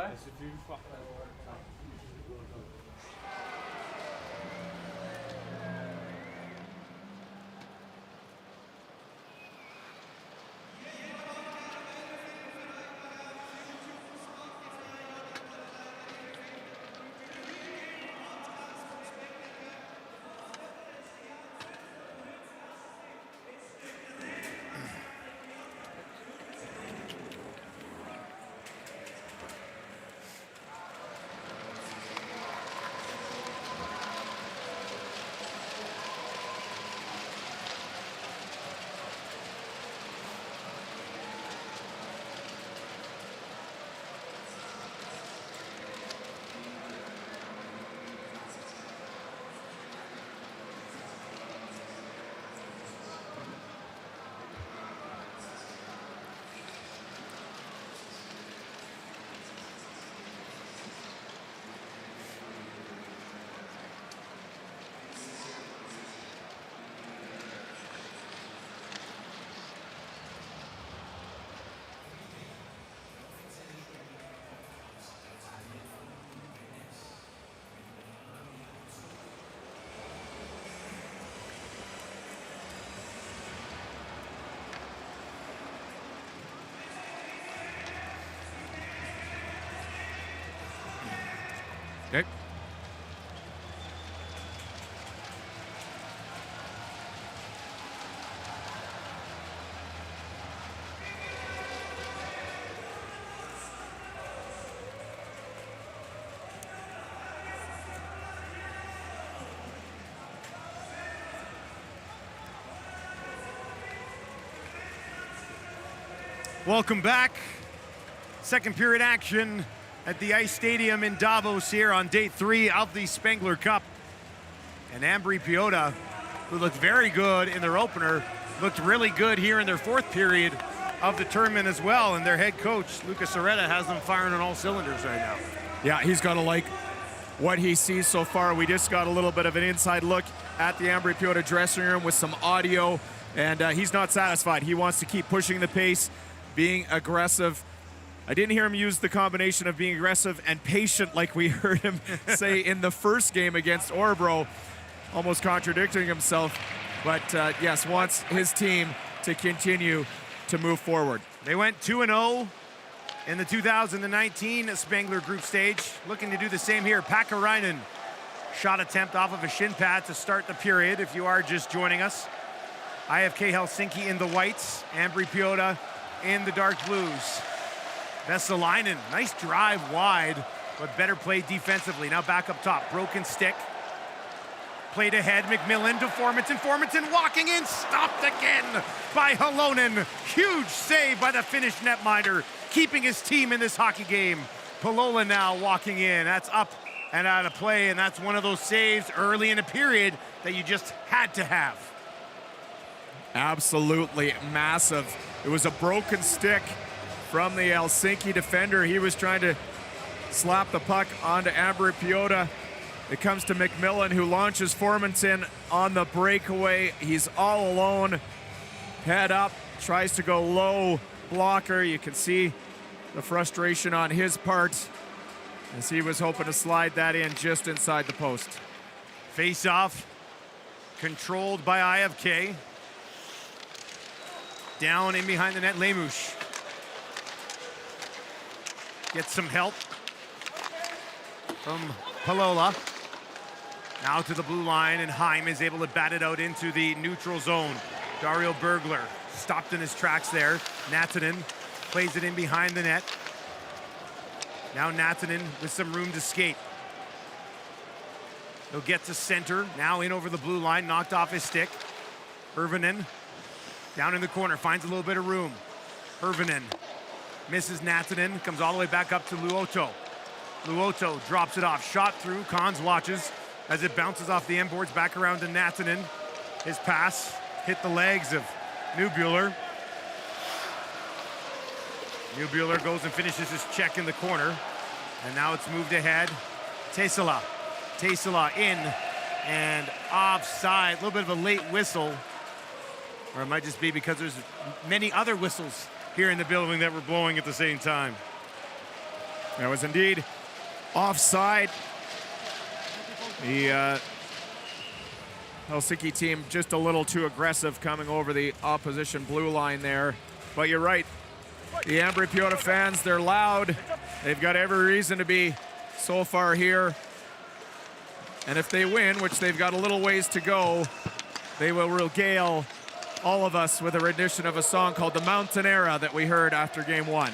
Okay. Welcome back. Second period action at the Ice Stadium in Davos here on day 3 of the Spengler Cup. And Ambri-Piotta, who looked very good in their opener, looked really good here in their 4th period of the tournament as well. And their head coach, Lucas Soretta, has them firing on all cylinders right now. Yeah, he's got to like what he sees so far. We just got a little bit of an inside look at the Ambri-Piotta dressing room with some audio, and he's not satisfied. He wants to keep pushing the pace, being aggressive. I didn't hear him use the combination of being aggressive and patient like we heard him say in the first game against Orebro, almost contradicting himself. But yes, wants his team to continue to move forward. They went 2-0 in the 2019 Spengler group stage. Looking to do the same here. Pakarainen, shot attempt off of a shin pad to start the period if you are just joining us. IFK Helsinki in the whites, Ambri-Piotta in the dark blues. Vesalainen, nice drive wide, but better play defensively. Now back up top, broken stick. Played ahead, McMillan to Formanton. Formanton walking in, stopped again by Halonen. Huge save by the Finnish netminder, keeping his team in this hockey game. Palola now walking in, that's up and out of play, and that's one of those saves early in a period that you just had to have. Absolutely massive. It was a broken stick from the Helsinki defender. He was trying to slap the puck onto Ambri-Piotta. It comes to McMillan, who launches Formanton on the breakaway. He's all alone, head up, tries to go low blocker. You can see the frustration on his part as he was hoping to slide that in just inside the post. Face off, controlled by IFK. Down in behind the net, Lemush gets some help from Palola. Now to the blue line, and Heim is able to bat it out into the neutral zone. Dario Bergler stopped in his tracks there. Natanen plays it in behind the net. Now Natanen with some room to skate. He'll get to center, now in over the blue line, knocked off his stick. Hirvonen down in the corner, finds a little bit of room. Hirvonen misses Natanen, comes all the way back up to Luoto. Luoto drops it off, shot through, Cons watches as it bounces off the end boards back around to Natanen. His pass hit the legs of Neubuehler. Mueller goes and finishes his check in the corner. And now it's moved ahead. Tesala in and offside. A little bit of a late whistle. Or it might just be because there's many other whistles here in the building that were blowing at the same time. That was indeed offside. The Helsinki team just a little too aggressive coming over the opposition blue line there. But you're right, the Ambri-Piotta fans, they're loud. They've got every reason to be so far here. And if they win, which they've got a little ways to go, they will regale all of us with a rendition of a song called The Mountain Era that we heard after game 1.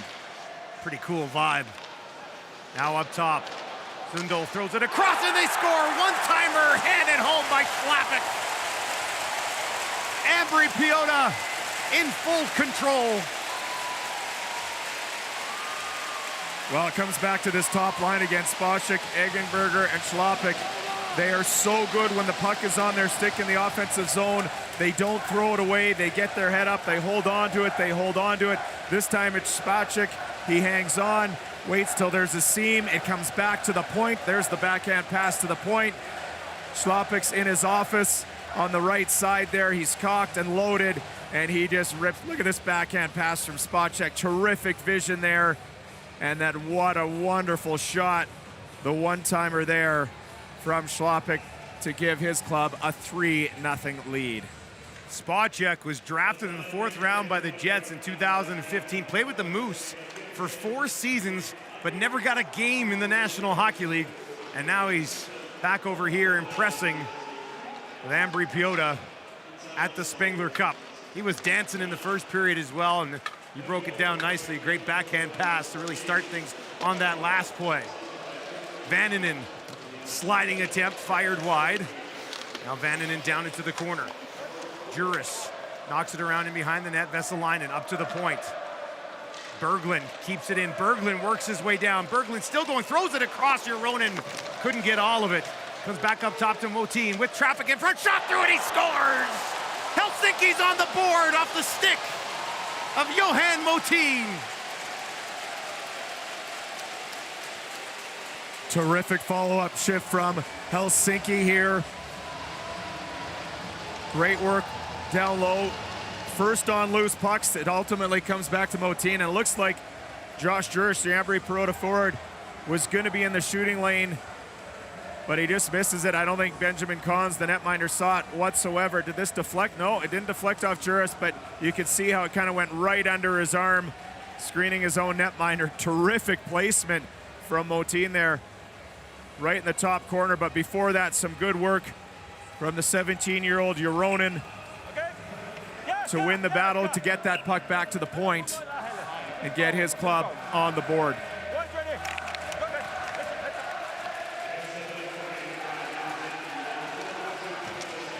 Pretty cool vibe. Now up top, Sundal throws it across and they score. One-timer handed home by Schlappick. Ambri-Piotta in full control. Well, it comes back to this top line against Spacek, Eggenberger, and Schlappick. They are so good when the puck is on their stick in the offensive zone. They don't throw it away. They get their head up. They hold on to it. They hold on to it. This time it's Spacek. He hangs on, waits till there's a seam. It comes back to the point. There's the backhand pass to the point. Schlappick's in his office on the right side there. He's cocked and loaded, and he just rips. Look at this backhand pass from Spacek. Terrific vision there. And that, what a wonderful shot. The one-timer there from Schlappick to give his club a 3-0 lead. Spacek was drafted in the 4th round by the Jets in 2015, played with the Moose for 4 seasons, but never got a game in the National Hockey League. And now he's back over here impressing with Ambri-Piotta at the Spengler Cup. He was dancing in the first period as well, and you broke it down nicely. Great backhand pass to really start things on that last play. Vannanen, sliding attempt, fired wide. Now Vannanen down into the corner. Juris knocks it around in behind the net. Vesalainen up to the point. Berglund keeps it in. Berglund works his way down. Berglund still going, throws it across. Juronen couldn't get all of it. Comes back up top to Motin with traffic in front. Shot through it, he scores! Helsinki's on the board off the stick of Johan Motin. Terrific follow-up shift from Helsinki here. Great work down low. First on loose pucks, it ultimately comes back to Motin, and it looks like Josh Jurish, the Ambri-Piotta forward, was going to be in the shooting lane, but he just misses it. I don't think Benjamin Cons, the netminder, saw it whatsoever. Did this deflect? No, it didn't deflect off Jurish, but you could see how it kind of went right under his arm, screening his own netminder. Terrific placement from Motin there, right in the top corner, but before that, some good work from the 17-year-old Juronen to win the battle, to get that puck back to the point and get his club on the board.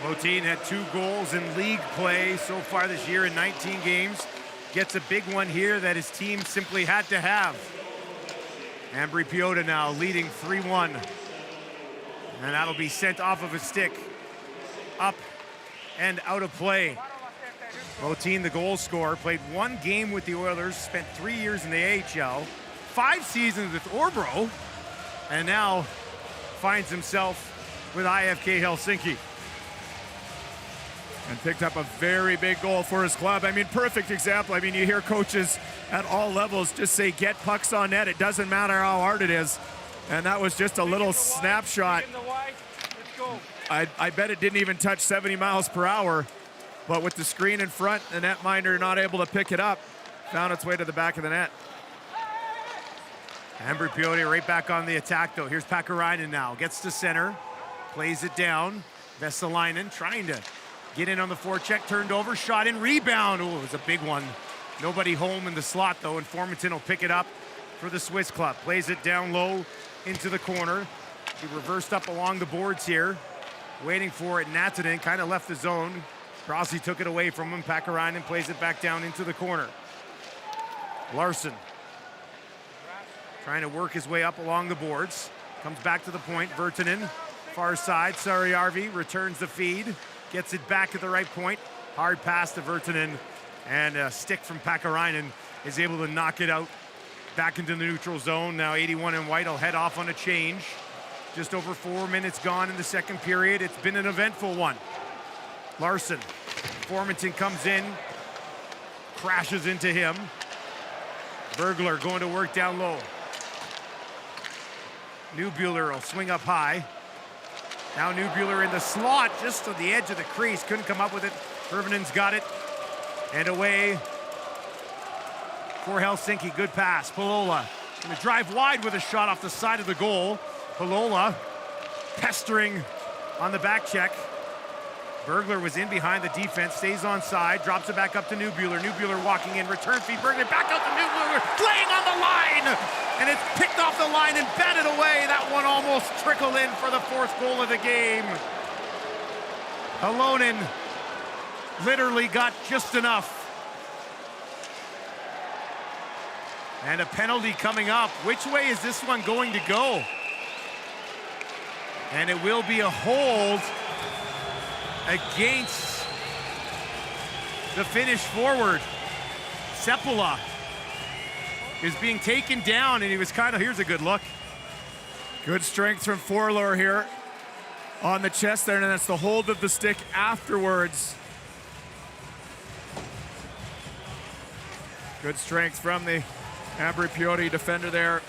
Motin had 2 goals in league play so far this year in 19 games. Gets a big one here that his team simply had to have. Ambri-Piotta now leading 3-1. And that'll be sent off of a stick, up and out of play. Motin, the goal scorer, played 1 game with the Oilers, spent 3 years in the AHL, 5 seasons with Orbro, and now finds himself with IFK Helsinki. And picked up a very big goal for his club. I mean, perfect example. I mean, you hear coaches at all levels just say, get pucks on net. It doesn't matter how hard it is. And that was just a little snapshot. I bet it didn't even touch 70 miles per hour. But with the screen in front, the netminder not able to pick it up, found its way to the back of the net. Ambri-Piotta right back on the attack, though. Here's Pakarainen now. Gets to center, plays it down. Vesalainen trying to get in on the forecheck, turned over, shot in, rebound. Oh, it was a big one. Nobody home in the slot, though, and Formanton will pick it up for the Swiss club. Plays it down low into the corner. He reversed up along the boards here, waiting for it. Natanen kind of left the zone. Rossi took it away from him. Pakarainen plays it back down into the corner. Larson trying to work his way up along the boards. Comes back to the point. Virtanen, far side. Saariarvi returns the feed. Gets it back at the right point. Hard pass to Virtanen. And a stick from Pakarainen is able to knock it out Back into the neutral zone. Now 81 in white will head off on a change. Just over 4 minutes gone in the second period. It's been an eventful one. Larson, Formanton comes in, crashes into him. Bergler going to work down low. Newbuehler will swing up high. Now Newbuehler in the slot, just on the edge of the crease. Couldn't come up with it. Hirvinen's got it. And away for Helsinki. Good pass. Palola going to drive wide with a shot off the side of the goal. Palola pestering on the back check. Bergler was in behind the defense, stays on side, drops it back up to Newbuehler. Newbuehler walking in, return feed, Bergler back out to Newbuehler, laying on the line! And it's picked off the line and batted away. That one almost trickled in for the fourth goal of the game. Halonen literally got just enough. And a penalty coming up. Which way is this one going to go? And it will be a hold against the Finnish forward. Seppälä is being taken down, and he was kind of, here's a good look. Good strength from Forlor here on the chest there, and that's the hold of the stick afterwards. Good strength from the Ambri-Piotta defender there.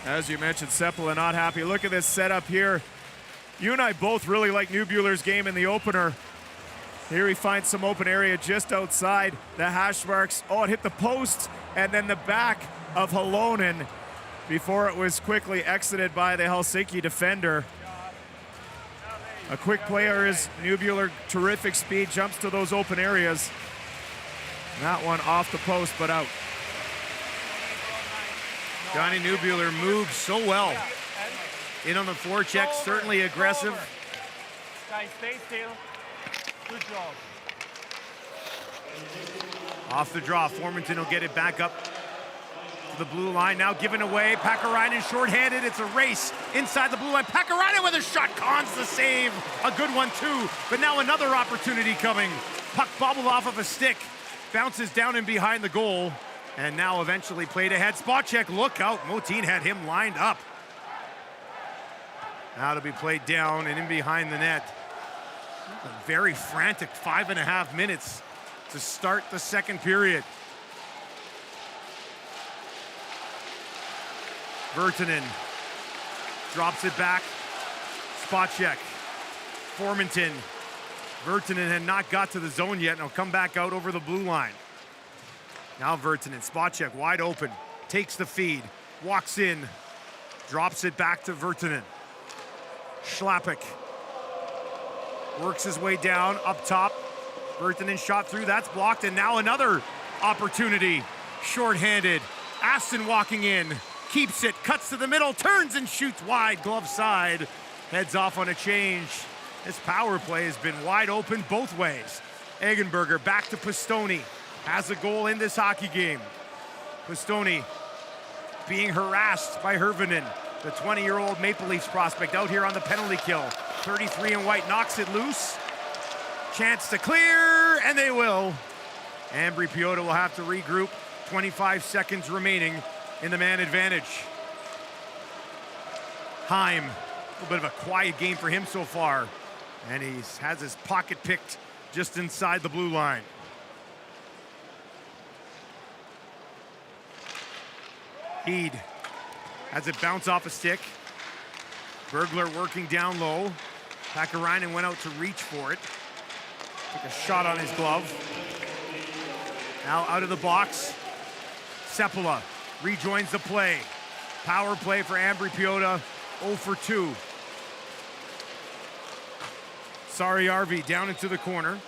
As you mentioned, Seppälä not happy. Look at this setup here. You and I both really like Newbuehler's game in the opener. Here he finds some open area just outside the hash marks. Oh, it hit the post and then the back of Halonen before it was quickly exited by the Helsinki defender. A quick player is Newbuehler, terrific speed, jumps to those open areas. That one off the post, but out. Johnny Newbuehler moves so well. In on the forecheck, certainly aggressive. Guys, stay still. Good job. Off the draw, Formanton will get it back up to the blue line. Now given away, Pakarainen shorthanded. It's a race inside the blue line. Pakarainen with a shot, cons the save. A good one too, but now another opportunity coming. Puck bobbled off of a stick, bounces down and behind the goal, and now eventually played ahead. Spot check, look out. Motin had him lined up. Now to be played down and in behind the net. A very frantic 5.5 minutes to start the second period. Virtanen drops it back. Spot check. Formanton. Virtanen had not got to the zone yet and will come back out over the blue line. Now Virtanen, spot check, wide open. Takes the feed, walks in, drops it back to Virtanen. Schlappick works his way down, up top. Virtanen shot through, that's blocked, and now another opportunity. Shorthanded, Aston walking in, keeps it, cuts to the middle, turns and shoots wide, glove side. Heads off on a change. This power play has been wide open both ways. Eggenberger back to Pistoni, has a goal in this hockey game. Pistoni being harassed by Hirvinen, the 20-year-old Maple Leafs prospect out here on the penalty kill. 33 in white, knocks it loose. Chance to clear, and they will. Ambri-Piotta will have to regroup. 25 seconds remaining in the man advantage. Heim, a little bit of a quiet game for him so far. And he has his pocket picked just inside the blue line. Heed has it bounce off a stick. Bergler working down low. Pakarainen went out to reach for it. Took a shot on his glove. Now out of the box. Seppälä rejoins the play. Power play for Ambri-Piotta, 0 for 2. Saariarvi down into the corner.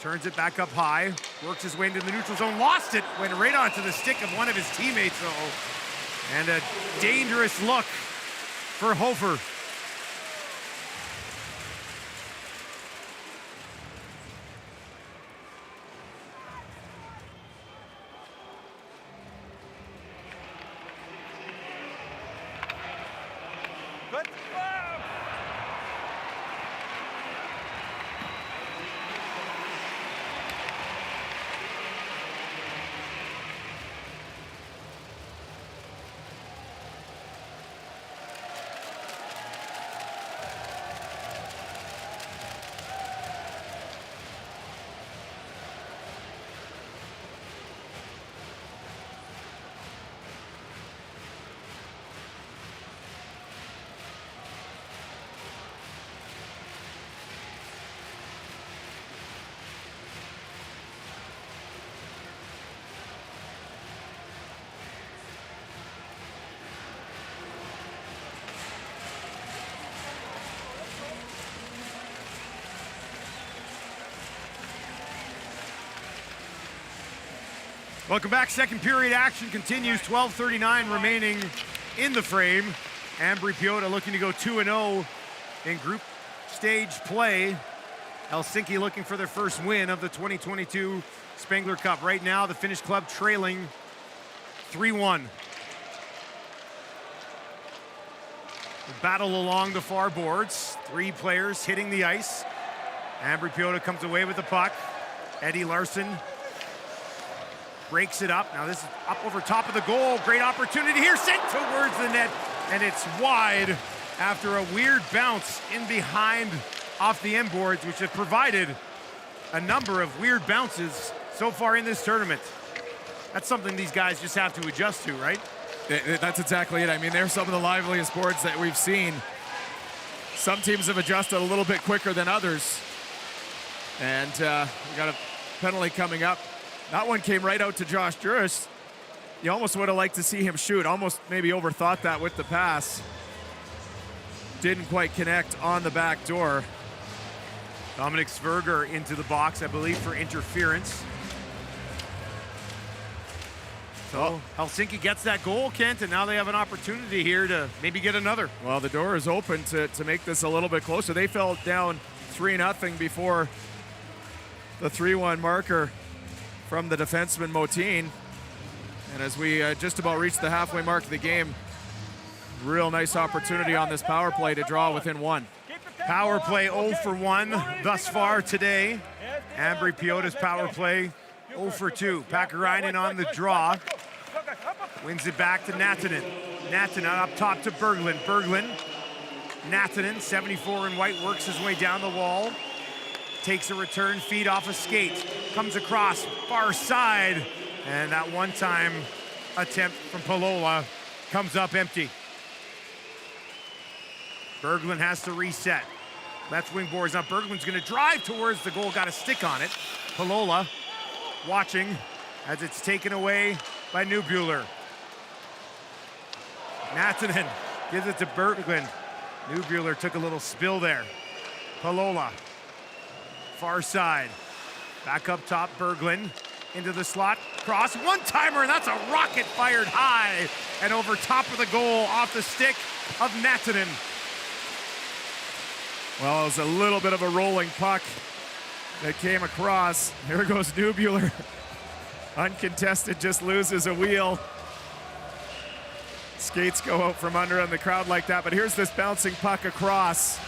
Turns it back up high. Works his way into the neutral zone. Lost it. Went right onto the stick of one of his teammates, though. And a dangerous look for Hofer. Good. Welcome back. Second period action continues. 12:39 remaining in the frame. Ambri-Piotta looking to go 2-0 in group stage play. Helsinki looking for their first win of the 2022 Spengler Cup. Right now, the Finnish club trailing 3-1. Battle along the far boards. 3 players hitting the ice. Ambri-Piotta comes away with the puck. Eddie Larson breaks it up. Now this is up over top of the goal. Great opportunity here, sent towards the net, and it's wide after a weird bounce in behind off the end boards, which have provided a number of weird bounces so far in this tournament. That's something these guys just have to adjust to, right? That's exactly it. I mean, they're some of the liveliest boards that we've seen. Some teams have adjusted a little bit quicker than others. And we got a penalty coming up. That one came right out to Josh Juris. You almost would have liked to see him shoot. Almost maybe overthought that with the pass. Didn't quite connect on the back door. Dominic Sverger into the box, I believe, for interference. So Helsinki gets that goal, Kent, and now they have an opportunity here to maybe get another. Well, the door is open to make this a little bit closer. They fell down 3-0 before the 3-1 marker from the defenseman Motin. And as we just about reach the halfway mark of the game, real nice opportunity on this power play to draw within 1. Power play 0 for 1 thus far today. Ambri-Piotta's power play 0 for 2. Pakarainen on the draw. Wins it back to Nattinen. Nattinen up top to Berglund. Berglund, Nattinen, 74 in white, works his way down the wall. Takes a return feed off a skate. Comes across, far side. And that one-time attempt from Palola comes up empty. Berglund has to reset. Left wing boards. Now Berglund's gonna drive towards the goal, got a stick on it. Palola watching as it's taken away by Newbuehler. Nattinen gives it to Berglund. Newbuehler took a little spill there. Palola, far side. Back up top, Berglund into the slot. Cross, one-timer, and that's a rocket fired high and over top of the goal off the stick of Nattinen. Well, it was a little bit of a rolling puck that came across. Here goes Newbuehler. Uncontested, just loses a wheel. Skates go out from under and the crowd like that, but here's this bouncing puck across.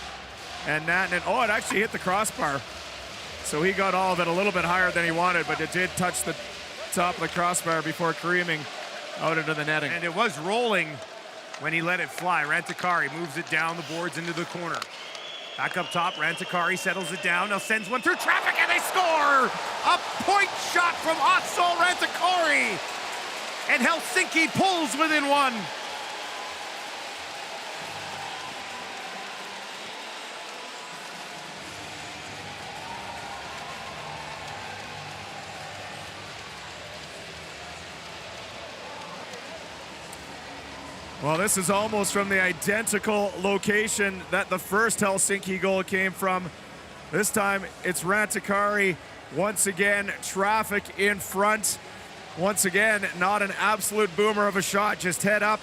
And Nattinen, oh, it actually hit the crossbar. So he got all of it a little bit higher than he wanted, but it did touch the top of the crossbar before careening out into the netting. And it was rolling when he let it fly. Rantakari moves it down the boards into the corner. Back up top, Rantakari settles it down, now sends one through traffic and they score! A point shot from Otso Rantakari! And Helsinki pulls within 1. Well, this is almost from the identical location that the first Helsinki goal came from. This time it's Rantakari. Once again, traffic in front. Once again, not an absolute boomer of a shot, just head up,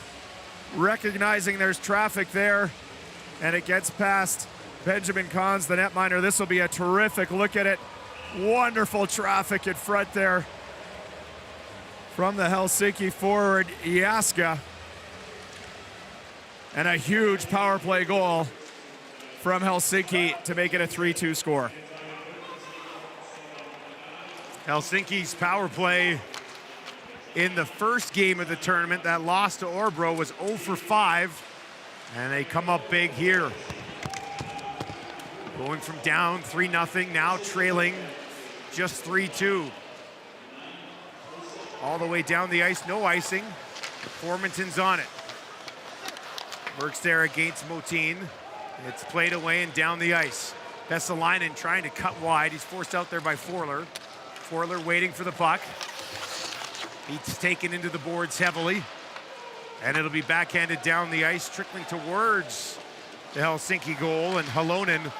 recognizing there's traffic there, and it gets past Benjamin Kahns, the netminder. This will be a terrific look at it. Wonderful traffic in front there from the Helsinki forward, Jaska. And a huge power play goal from Helsinki to make it a 3-2 score. Helsinki's power play in the first game of the tournament, that loss to Orbro, was 0 for 5. And they come up big here. Going from down 3-0, now trailing just 3-2. All the way down the ice, no icing. Formanton's on it. Works there against Motin. It's played away and down the ice. Vesalainen trying to cut wide. He's forced out there by Forler. Forler waiting for the puck. He's taken into the boards heavily. And it'll be backhanded down the ice, trickling towards the Helsinki goal. And Halonen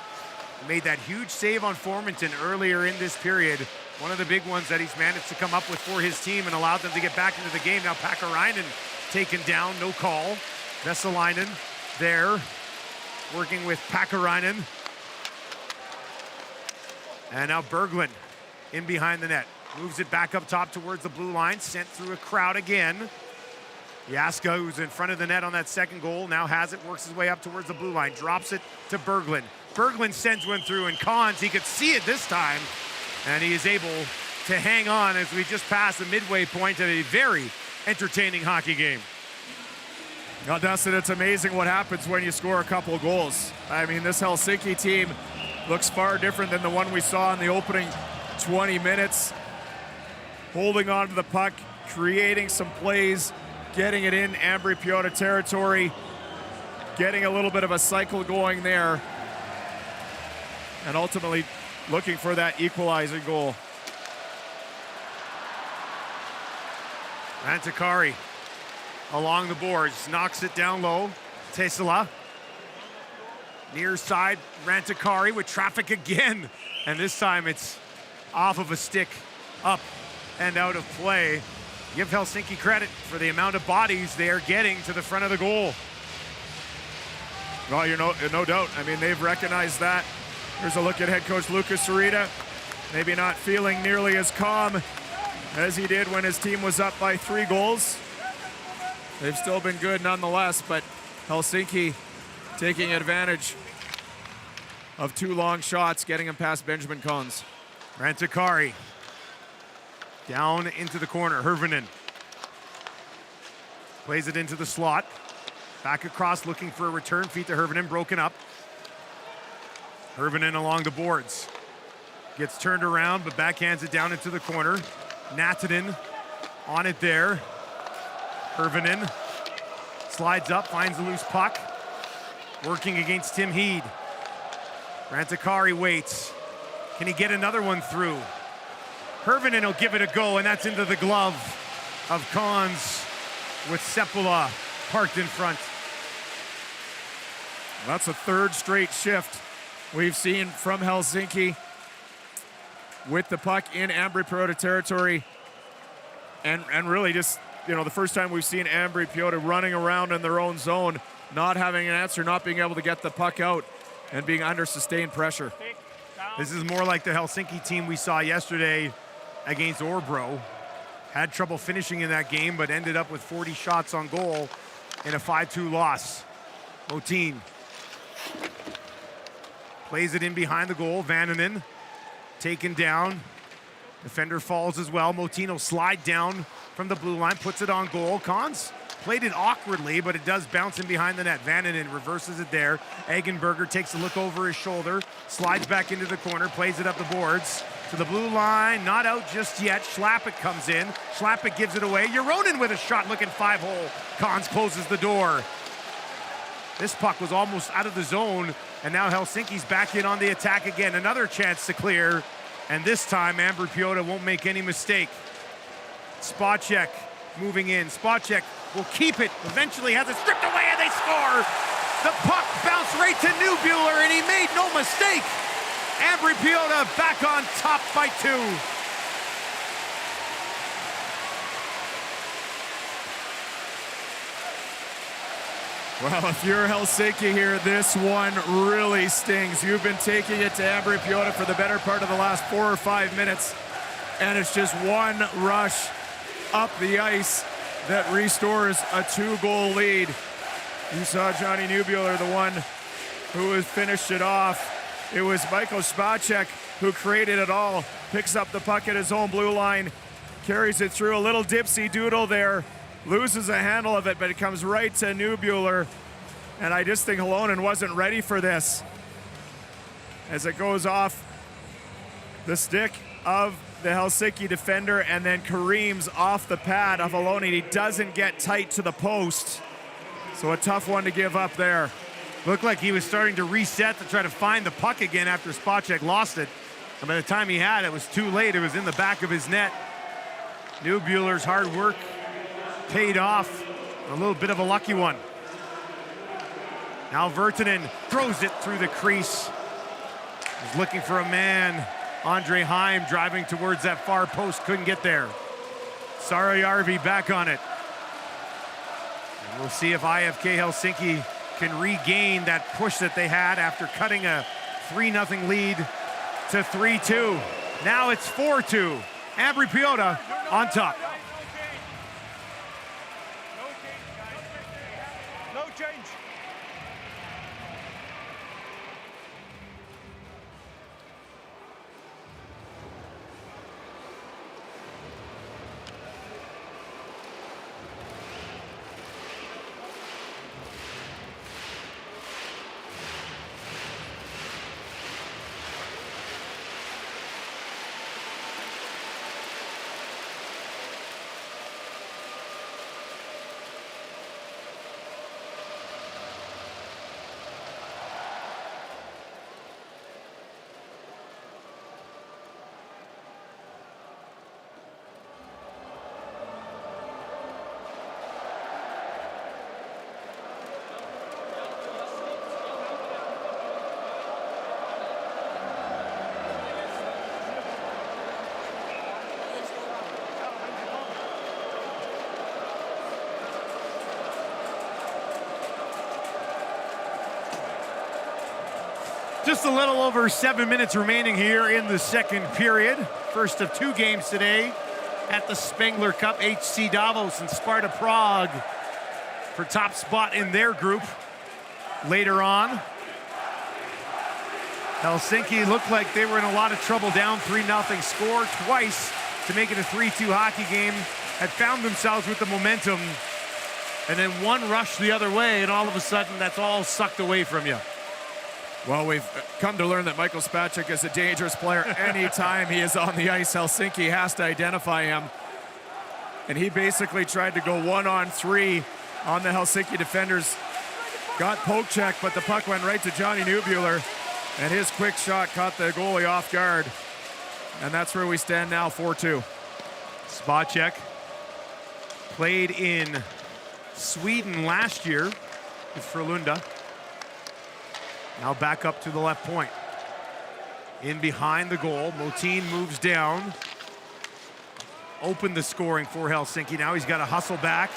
made that huge save on Formanton earlier in this period One of the big ones that he's managed to come up with for his team and allowed them to get back into the game. Now Pakarainen taken down, no call. Vesalainen there, working with Pakarainen. And now Berglund in behind the net. Moves it back up top towards the blue line, sent through a crowd again. Jaska, who's in front of the net on that second goal, now has it, works his way up towards the blue line, drops it to Berglund. Berglund sends one through, and Cons, he could see it this time, and he is able to hang on as we just pass the midway point of a very entertaining hockey game. Now, Dustin, it's amazing what happens when you score a couple goals. I mean, this Helsinki team looks far different than the one we saw in the opening 20 minutes. Holding on to the puck, creating some plays, getting it in Ambri-Piotta territory, getting a little bit of a cycle going there, and ultimately looking for that equalizing goal. Rantakari along the boards, knocks it down low. Tesala, near side, Rantakari with traffic again. And this time it's off of a stick, up and out of play. Give Helsinki credit for the amount of bodies they are getting to the front of the goal. Well, no doubt. I mean, they've recognized that. Here's a look at head coach Lucas Sarita. Maybe not feeling nearly as calm as he did when his team was up by 3 goals. They've still been good nonetheless, but Helsinki taking advantage of 2 long shots, getting him past Benjamin Cons. Rantakari down into the corner. Hirvonen plays it into the slot. Back across, looking for a return feed to Hirvonen, broken up. Hirvonen along the boards. Gets turned around, but backhands it down into the corner. Natanen on it there. Hirvonen slides up, finds a loose puck. Working against Tim Heed. Rantakari waits. Can he get another one through? Hirvonen will give it a go, and that's into the glove of Cons with Sepula parked in front. That's a 3rd straight shift we've seen from Helsinki with the puck in Ambri-Piotta territory. And really just, the first time we've seen Ambri-Piotta running around in their own zone, not having an answer, not being able to get the puck out, and being under sustained pressure. This is more like the Helsinki team we saw yesterday against Orbro. Had trouble finishing in that game, but ended up with 40 shots on goal in a 5-2 loss. Motin plays it in behind the goal. Vannanen taken down. Defender falls as well. Motin will slide down from the blue line, puts it on goal. Cons played it awkwardly, but it does bounce in behind the net. Vannanen reverses it there. Eggenberger takes a look over his shoulder, slides back into the corner, plays it up the boards to the blue line. Not out just yet. Schlappik comes in. Schlappik gives it away. Euronen with a shot, looking 5-hole. Cons closes the door. This puck was almost out of the zone, and now Helsinki's back in on the attack again. Another chance to clear, and this time Ambri-Piotta won't make any mistake. Spacek moving in. Spacek will keep it. Eventually has it stripped away, and they score. The puck bounced right to Neubuehler, and he made no mistake. Ambri-Piotta back on top by 2. Well, if you're Helsinki here, this one really stings. You've been taking it to Ambri-Piotta for the better part of the last 4 or 5 minutes, and it's just one rush up the ice that restores a 2-goal lead. You saw Johnny Neubuehler, the one who has finished it off. It was Michael Spacek who created it all, picks up the puck at his own blue line, carries it through a little dipsy doodle there, loses a handle of it, but it comes right to Neubuehler. And I just think Halonen wasn't ready for this as it goes off the stick of the Helsinki defender and then Kareem's off the pad of Halonen. He doesn't get tight to the post. So a tough one to give up there. Looked like he was starting to reset to try to find the puck again after Spacek lost it. And by the time he had it, it was too late. It was in the back of his net. Neubuehler's hard work paid off. A little bit of a lucky one. Now Virtanen throws it through the crease. He's looking for a man Andre Heim driving towards that far post, couldn't get there. Sarajärvi back on it. And we'll see if IFK Helsinki can regain that push that they had after cutting a 3-0 lead to 3-2. Now it's 4-2. Ambri-Piotta on top. No change. Just a little over 7 minutes remaining here in the second period. First of 2 games today at the Spengler Cup. HC Davos and Sparta Prague for top spot in their group later on. Helsinki looked like they were in a lot of trouble, down 3-0, score twice to make it a 3-2 hockey game, had found themselves with the momentum, and then one rush the other way, and all of a sudden that's all sucked away from you. Well, we've come to learn that Michael Spacek is a dangerous player. Anytime he is on the ice, Helsinki has to identify him. And he basically tried to go 1-on-3 on the Helsinki defenders. Got poke check, but the puck went right to Johnny Neubuehler, and his quick shot caught the goalie off guard. And that's where we stand now, 4-2. Spacek played in Sweden last year with Frölunda. Now back up to the left point. In behind the goal, Motin moves down. Opened the scoring for Helsinki. Now he's got to hustle back.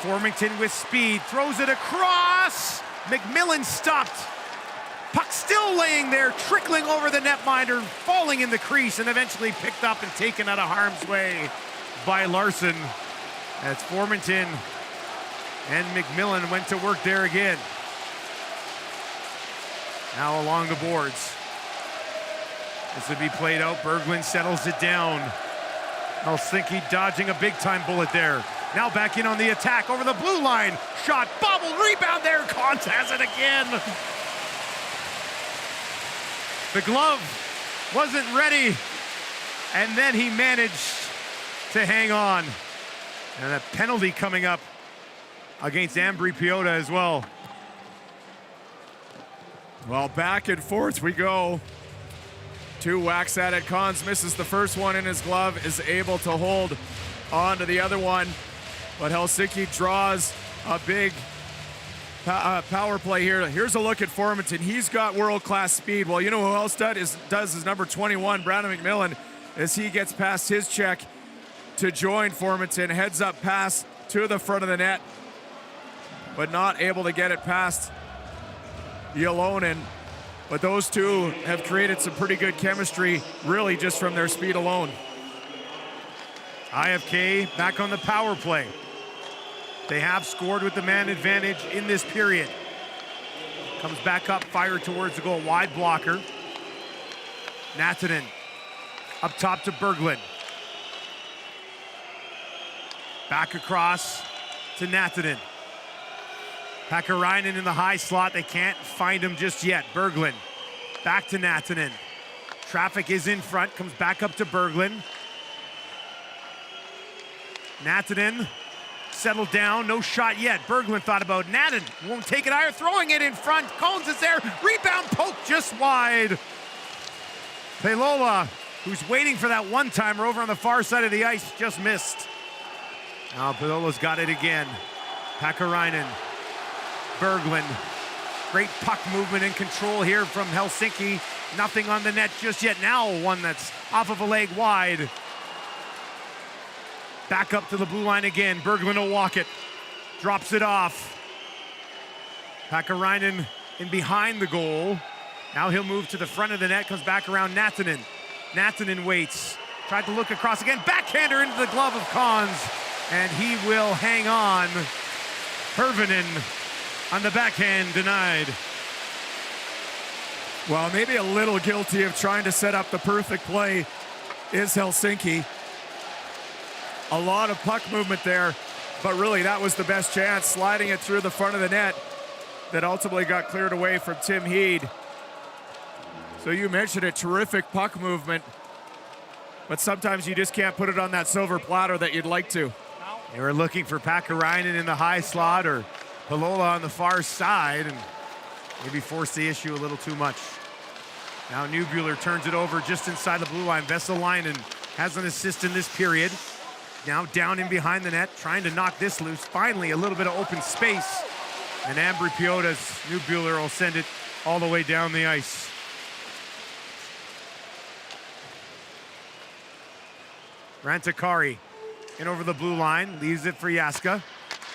Formington with speed, throws it across. McMillan stopped. Puck still laying there, trickling over the netminder, falling in the crease, and eventually picked up and taken out of harm's way by Larson. As Formington and McMillan went to work there again. Now along the boards. This would be played out. Berglund settles it down. Helsinki dodging a big-time bullet there. Now back in on the attack over the blue line. Shot, bobbled, rebound there. Cons has it again. The glove wasn't ready, and then he managed to hang on. And a penalty coming up against Ambri-Piotta as well. Well, back and forth we go. 2 whacks at it. Cons misses the first one in his glove, is able to hold on to the other one. But Helsinki draws a big power play here. Here's a look at Formington. He's got world-class speed. Well, you know who else does is number 21, Brandon McMillan, as he gets past his check to join Formington. Heads up pass to the front of the net, but not able to get it past Yolonen. But those two have created some pretty good chemistry, really just from their speed alone. IFK back on the power play. They have scored with the man advantage in this period. Comes back up, fire towards the goal, wide blocker. Natanen up top to Berglund. Back across to Natanen. Pakarainen in the high slot. They can't find him just yet. Berglund back to Natanen. Traffic is in front, comes back up to Berglund. Natanen settled down, no shot yet. Berglund thought about Natanen, won't take it either, throwing it in front. Cones is there, rebound poke just wide. Pelola, who's waiting for that one-timer over on the far side of the ice, just missed. Now Pelola's got it again. Pakarainen. Berglund, great puck movement and control here from Helsinki. Nothing on the net just yet. Now one that's off of a leg wide. Back up to the blue line again. Berglund will walk it. Drops it off. Pakarainen in behind the goal. Now he'll move to the front of the net, comes back around Natanen. Natanen waits. Tried to look across again. Backhander into the glove of Cons. And he will hang on. Hirvonen on the backhand, denied. Well, maybe a little guilty of trying to set up the perfect play is Helsinki. A lot of puck movement there, but really that was the best chance, sliding it through the front of the net that ultimately got cleared away from Tim Heed. So you mentioned it, terrific puck movement, but sometimes you just can't put it on that silver platter that you'd like to. They were looking for Pakarainen in the high slot or Palola on the far side and maybe forced the issue a little too much. Now Newbuehler turns it over just inside the blue line. Vesalainen has an assist in this period. Now down in behind the net, trying to knock this loose. Finally, a little bit of open space. And Ambri-Piotta's Newbuehler will send it all the way down the ice. Rantakari in over the blue line, leaves it for Jaska.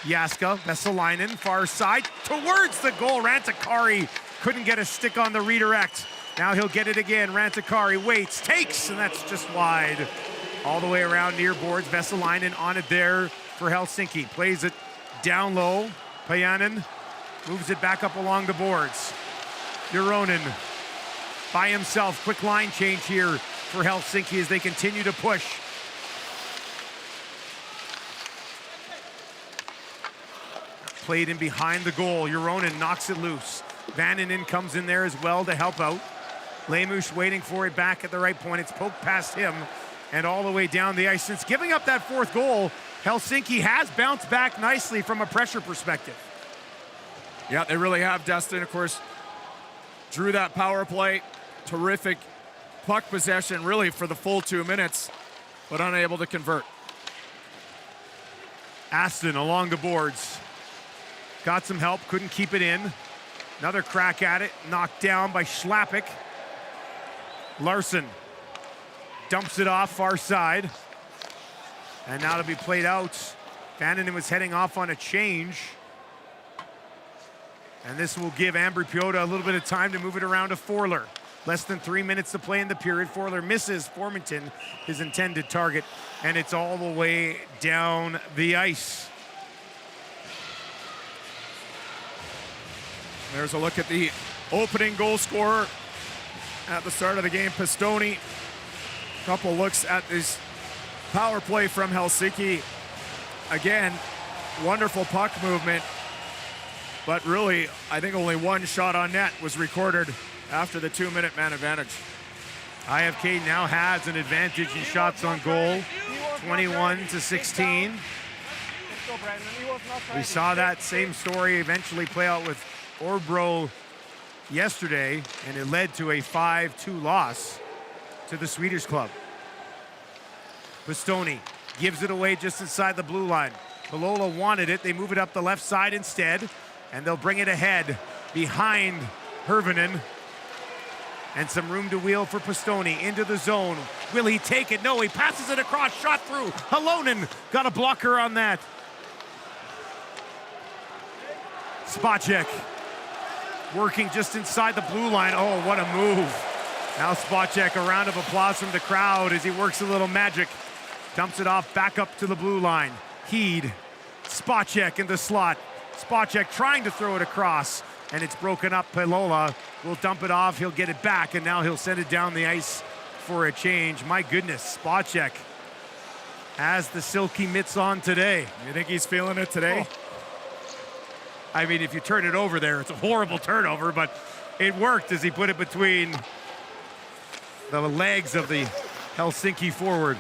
Jaska, Vesalainen, far side, towards the goal. Rantakari couldn't get a stick on the redirect. Now he'll get it again. Rantakari waits, takes, and that's just wide. All the way around near boards. Vesalainen on it there for Helsinki. Plays it down low. Pajanen moves it back up along the boards. Juronen by himself. Quick line change here for Helsinki as they continue to push. Played in behind the goal. Juronen knocks it loose. Vananen comes in there as well to help out. Lemush waiting for it back at the right point. It's poked past him and all the way down the ice. Since giving up that fourth goal, Helsinki has bounced back nicely from a pressure perspective. Yeah, they really have, Dustin. Of course, drew that power play. Terrific puck possession, really, for the full 2 minutes, but unable to convert. Aston along the boards. Got some help, couldn't keep it in. Another crack at it, knocked down by Schlappick. Larson dumps it off far side. And now to be played out. Vananen was heading off on a change. And this will give Ambri-Piotta a little bit of time to move it around to Forler. Less than 3 minutes to play in the period. Forler misses Formanton, his intended target, and it's all the way down the ice. There's a look at the opening goal scorer at the start of the game, Pistoni. Couple looks at this power play from Helsinki. Again, wonderful puck movement, but really, I think only one shot on net was recorded after the 2-minute man advantage. IFK now has an advantage in shots on goal, 21-16. We saw that same story eventually play out with Orbro yesterday, and it led to a 5-2 loss to the Swedish club. Pistoni gives it away just inside the blue line. Palola wanted it. They move it up the left side instead, and they'll bring it ahead behind Hirvonen. And some room to wheel for Pistoni into the zone. Will he take it? No, he passes it across, shot through. Halonen got a blocker on that. Spacek working just inside the blue line. Oh, what a move. Now Spacek, a round of applause from the crowd as he works a little magic. Dumps it off back up to the blue line. Heed, Spacek in the slot. Spacek trying to throw it across, and it's broken up. Palola will dump it off. He'll get it back, and now he'll send it down the ice for a change. My goodness, Spacek has the silky mitts on today. You think he's feeling it today? Oh. I mean, if you turn it over there, it's a horrible turnover, but it worked as he put it between the legs of the Helsinki forward.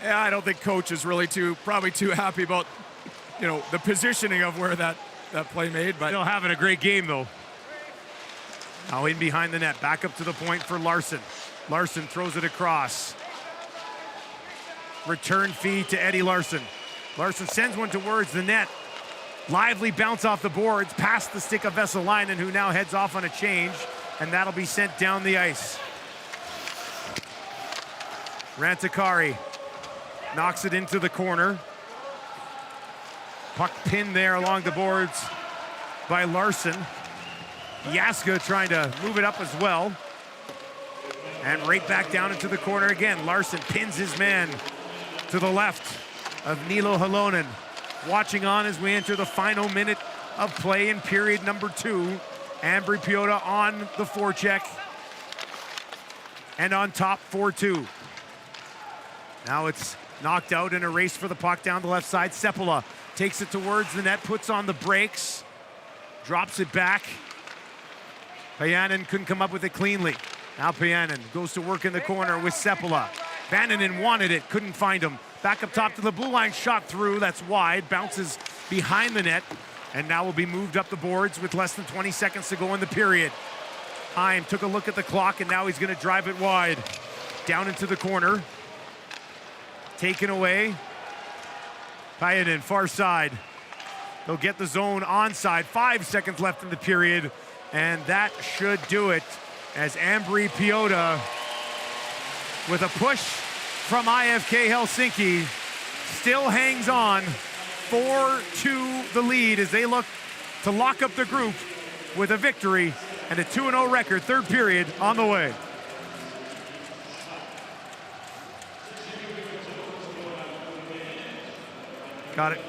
Yeah, I don't think coach is really probably too happy about, the positioning of where that play made, but still having a great game though. Now in behind the net, back up to the point for Larson. Larson throws it across. Return feed to Eddie Larson. Larson sends one towards the net. Lively bounce off the boards, past the stick of Vesalainen, who now heads off on a change. and that'll be sent down the ice. Rantakari knocks it into the corner. Puck pinned there along the boards by Larson. Jaska trying to move it up as well. And right back down into the corner again. Larson pins his man to the left of Niilo Halonen. Watching on as we enter the final minute of play in period number 2. Ambri-Piotta on the forecheck and on top 4-2. Now it's knocked out in a race for the puck down the left side. Seppala takes it towards the net, puts on the brakes, drops it back. Payanen couldn't come up with it cleanly. Now Payanen goes to work in the corner with Seppala. Vannanen wanted it, couldn't find him. Back up top to the blue line, shot through, that's wide, bounces behind the net, and now will be moved up the boards with less than 20 seconds to go in the period. Heim took a look at the clock, and now he's gonna drive it wide. Down into the corner. Taken away. Payanen, far side. They'll get the zone onside. 5 seconds left in the period, and that should do it as Ambri-Piotta, with a push from IFK Helsinki, still hangs on 4-2 the lead as they look to lock up the group with a victory and a 2-0 record. Third period on the way. Got it.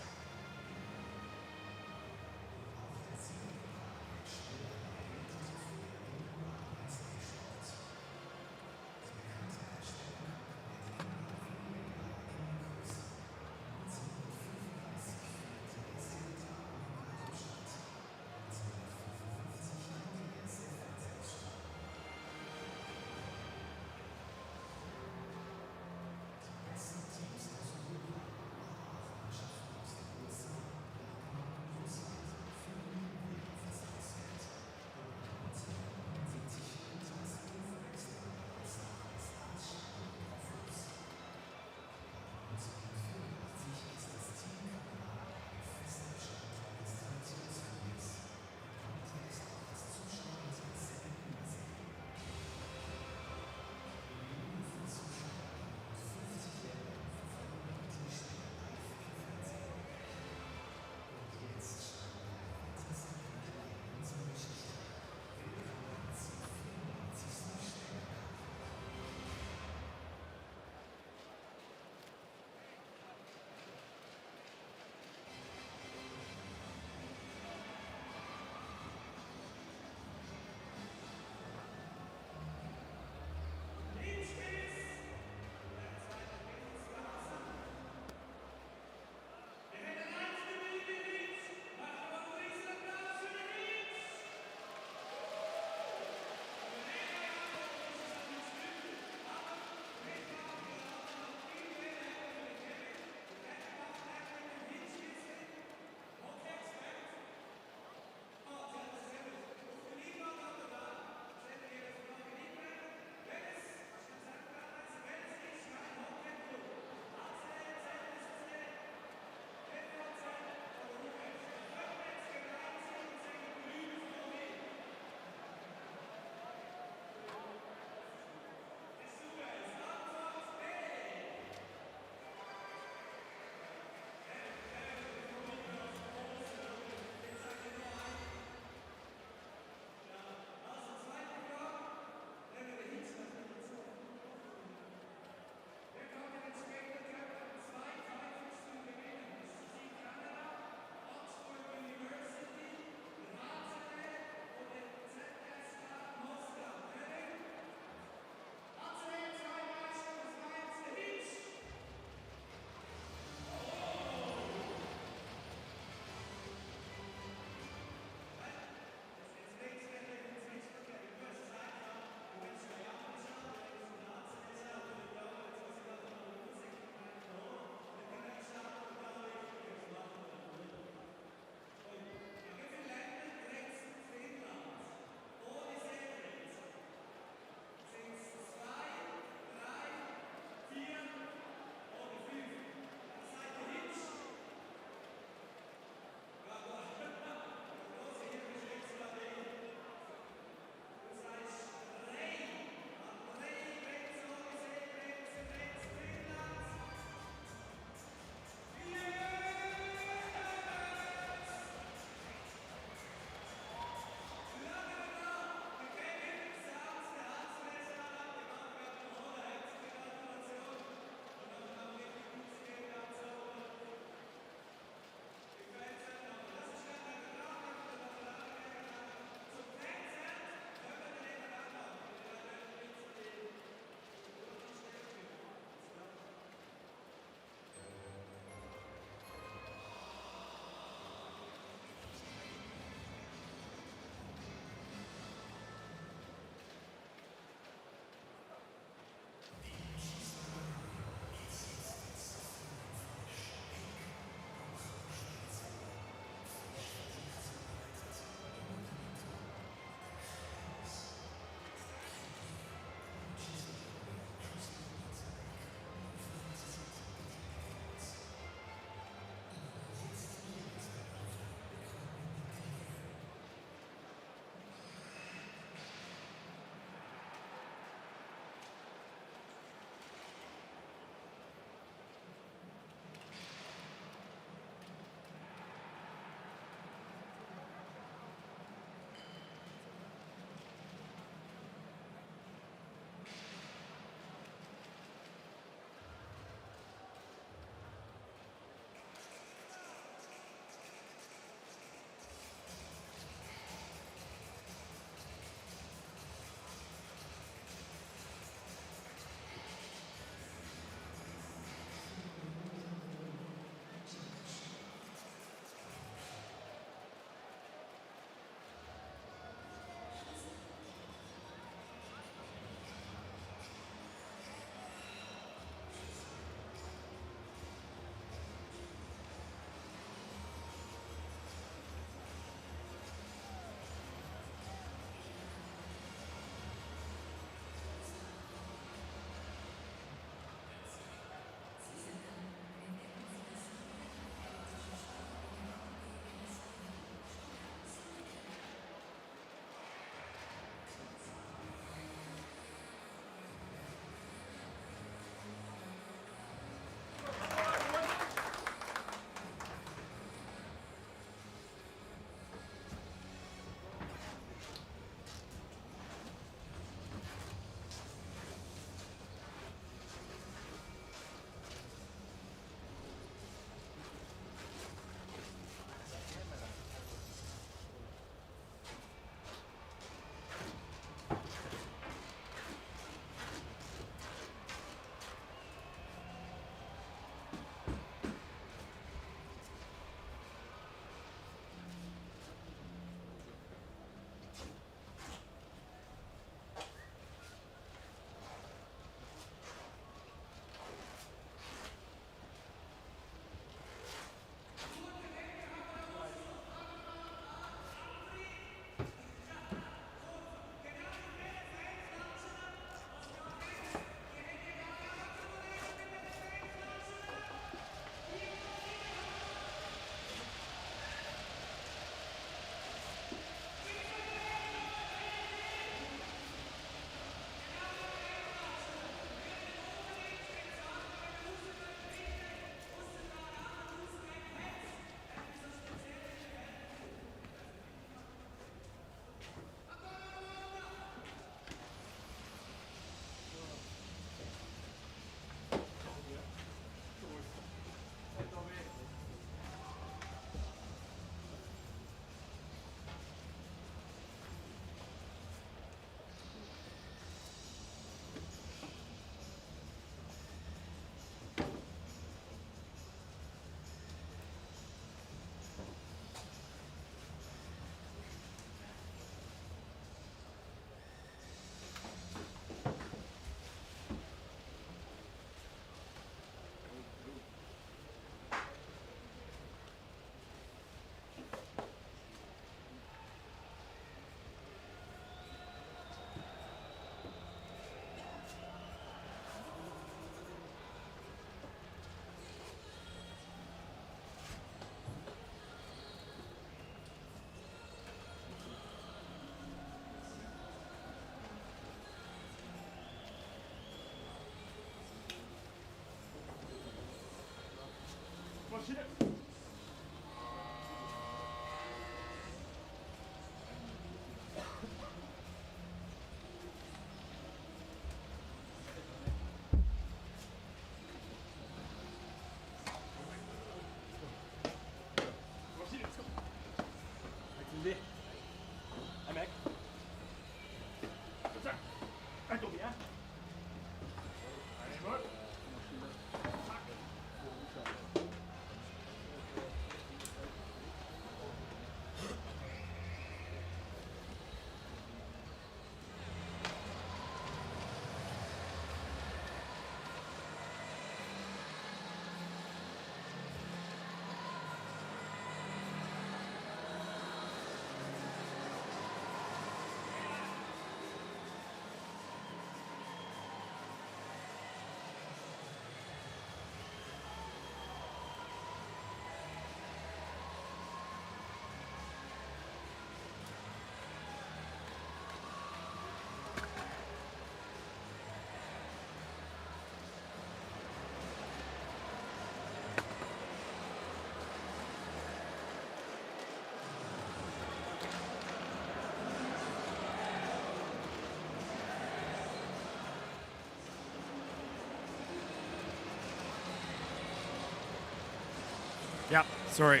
Yep. Sorry,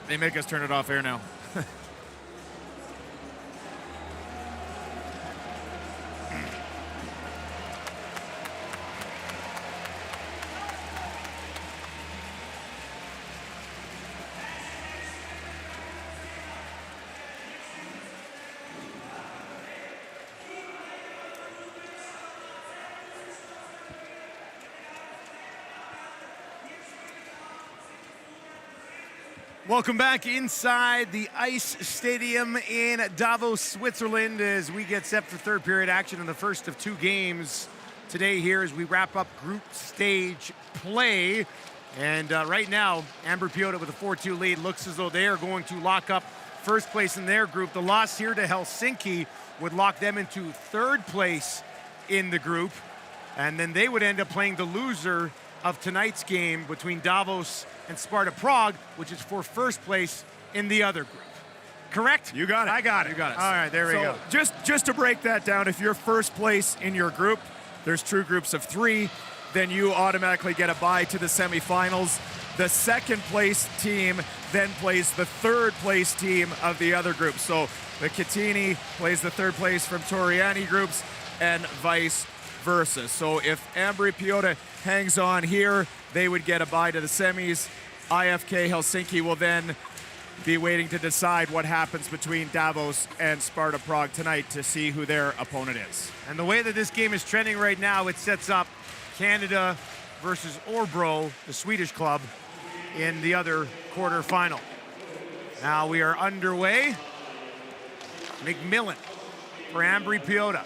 they make us turn it off air now. Welcome back inside the Ice Stadium in Davos, Switzerland, as we get set for third period action in the first of two games today here as we wrap up group stage play. And right now, Ambri-Piotta with a 4-2 lead looks as though they are going to lock up first place in their group. The loss here to Helsinki would lock them into third place in the group, and then they would end up playing the loser of tonight's game between Davos and Sparta Prague, which is for first place in the other group. Correct? You got it. I got it. You got it. All right, there we go. Just to break that down, if you're first place in your group, there's two groups of three, then you automatically get a bye to the semifinals. The second place team then plays the third place team of the other group. So the Catini plays the third place from Torriani groups and vice versa. So if Ambri-Piotta hangs on here, they would get a bye to the semis. IFK Helsinki will then be waiting to decide what happens between Davos and Sparta Prague tonight to see who their opponent is. And the way that this game is trending right now, it sets up Canada versus Örebro, the Swedish club, in the other quarterfinal. Now we are underway. McMillan for Ambri-Piotta.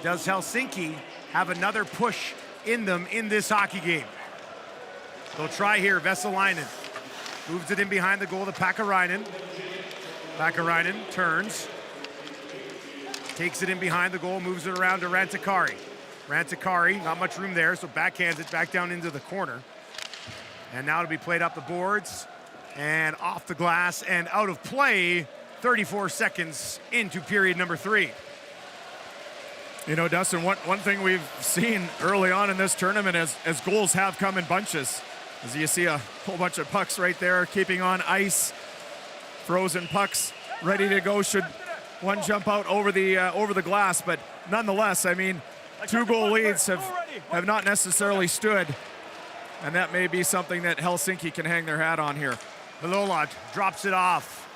Does Helsinki have another push in them in this hockey game? They'll try here. Vesalainen moves it in behind the goal to Pakarainen. Pakarainen turns, takes it in behind the goal, moves it around to Rantakari. Rantakari, not much room there, so backhands it back down into the corner. And now it'll be played up the boards and off the glass and out of play 34 seconds into period number 3. You know, Dustin, one thing we've seen early on in this tournament as goals have come in bunches. As you see a whole bunch of pucks right there, keeping on ice, frozen pucks ready to go should one jump out over the glass. But nonetheless, I mean, 2-goal leads have not necessarily stood, and that may be something that Helsinki can hang their hat on here. Hilolad drops it off,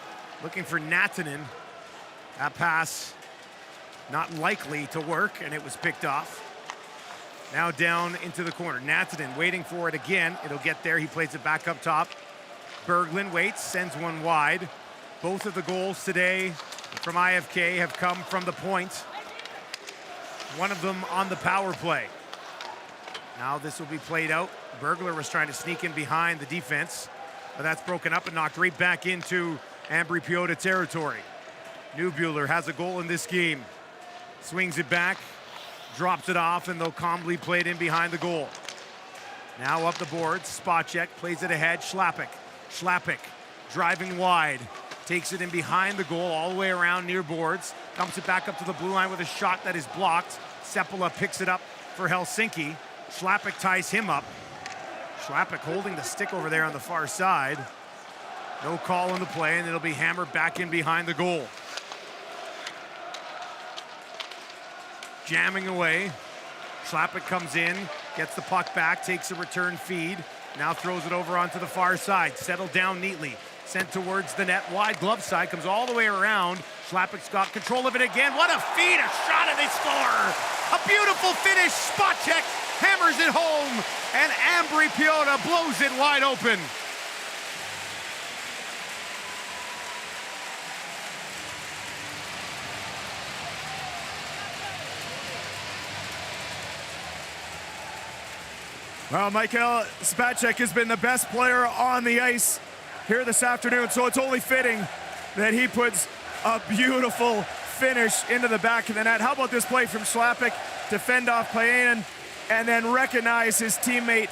looking for Natanen. That pass not likely to work, and it was picked off. Now down into the corner. Natanen waiting for it again. It'll get there. He plays it back up top. Berglund waits, sends one wide. Both of the goals today from IFK have come from the point. One of them on the power play. Now this will be played out. Bergler was trying to sneak in behind the defense, but that's broken up and knocked right back into Ambri-Piotta territory. Neubuehler has a goal in this game. Swings it back, drops it off, and they'll calmly play it in behind the goal. Now up the boards, spot check, plays it ahead, Schlappick driving wide, takes it in behind the goal, all the way around near boards, dumps it back up to the blue line with a shot that is blocked. Seppala picks it up for Helsinki. Schlappick ties him up. Schlappick holding the stick over there on the far side. No call on the play, and it'll be hammered back in behind the goal. Jamming away. Schlappick comes in, gets the puck back, takes a return feed, now throws it over onto the far side, settled down neatly, sent towards the net, wide glove side, comes all the way around. Schlappick's got control of it again. What a feed, a shot, and they score! A beautiful finish, spot check, hammers it home, and Ambri-Piotta blows it wide open. Well, Michael Spacek has been the best player on the ice here this afternoon, so it's only fitting that he puts a beautiful finish into the back of the net. How about this play from Schlappick to fend off Payanen and then recognize his teammate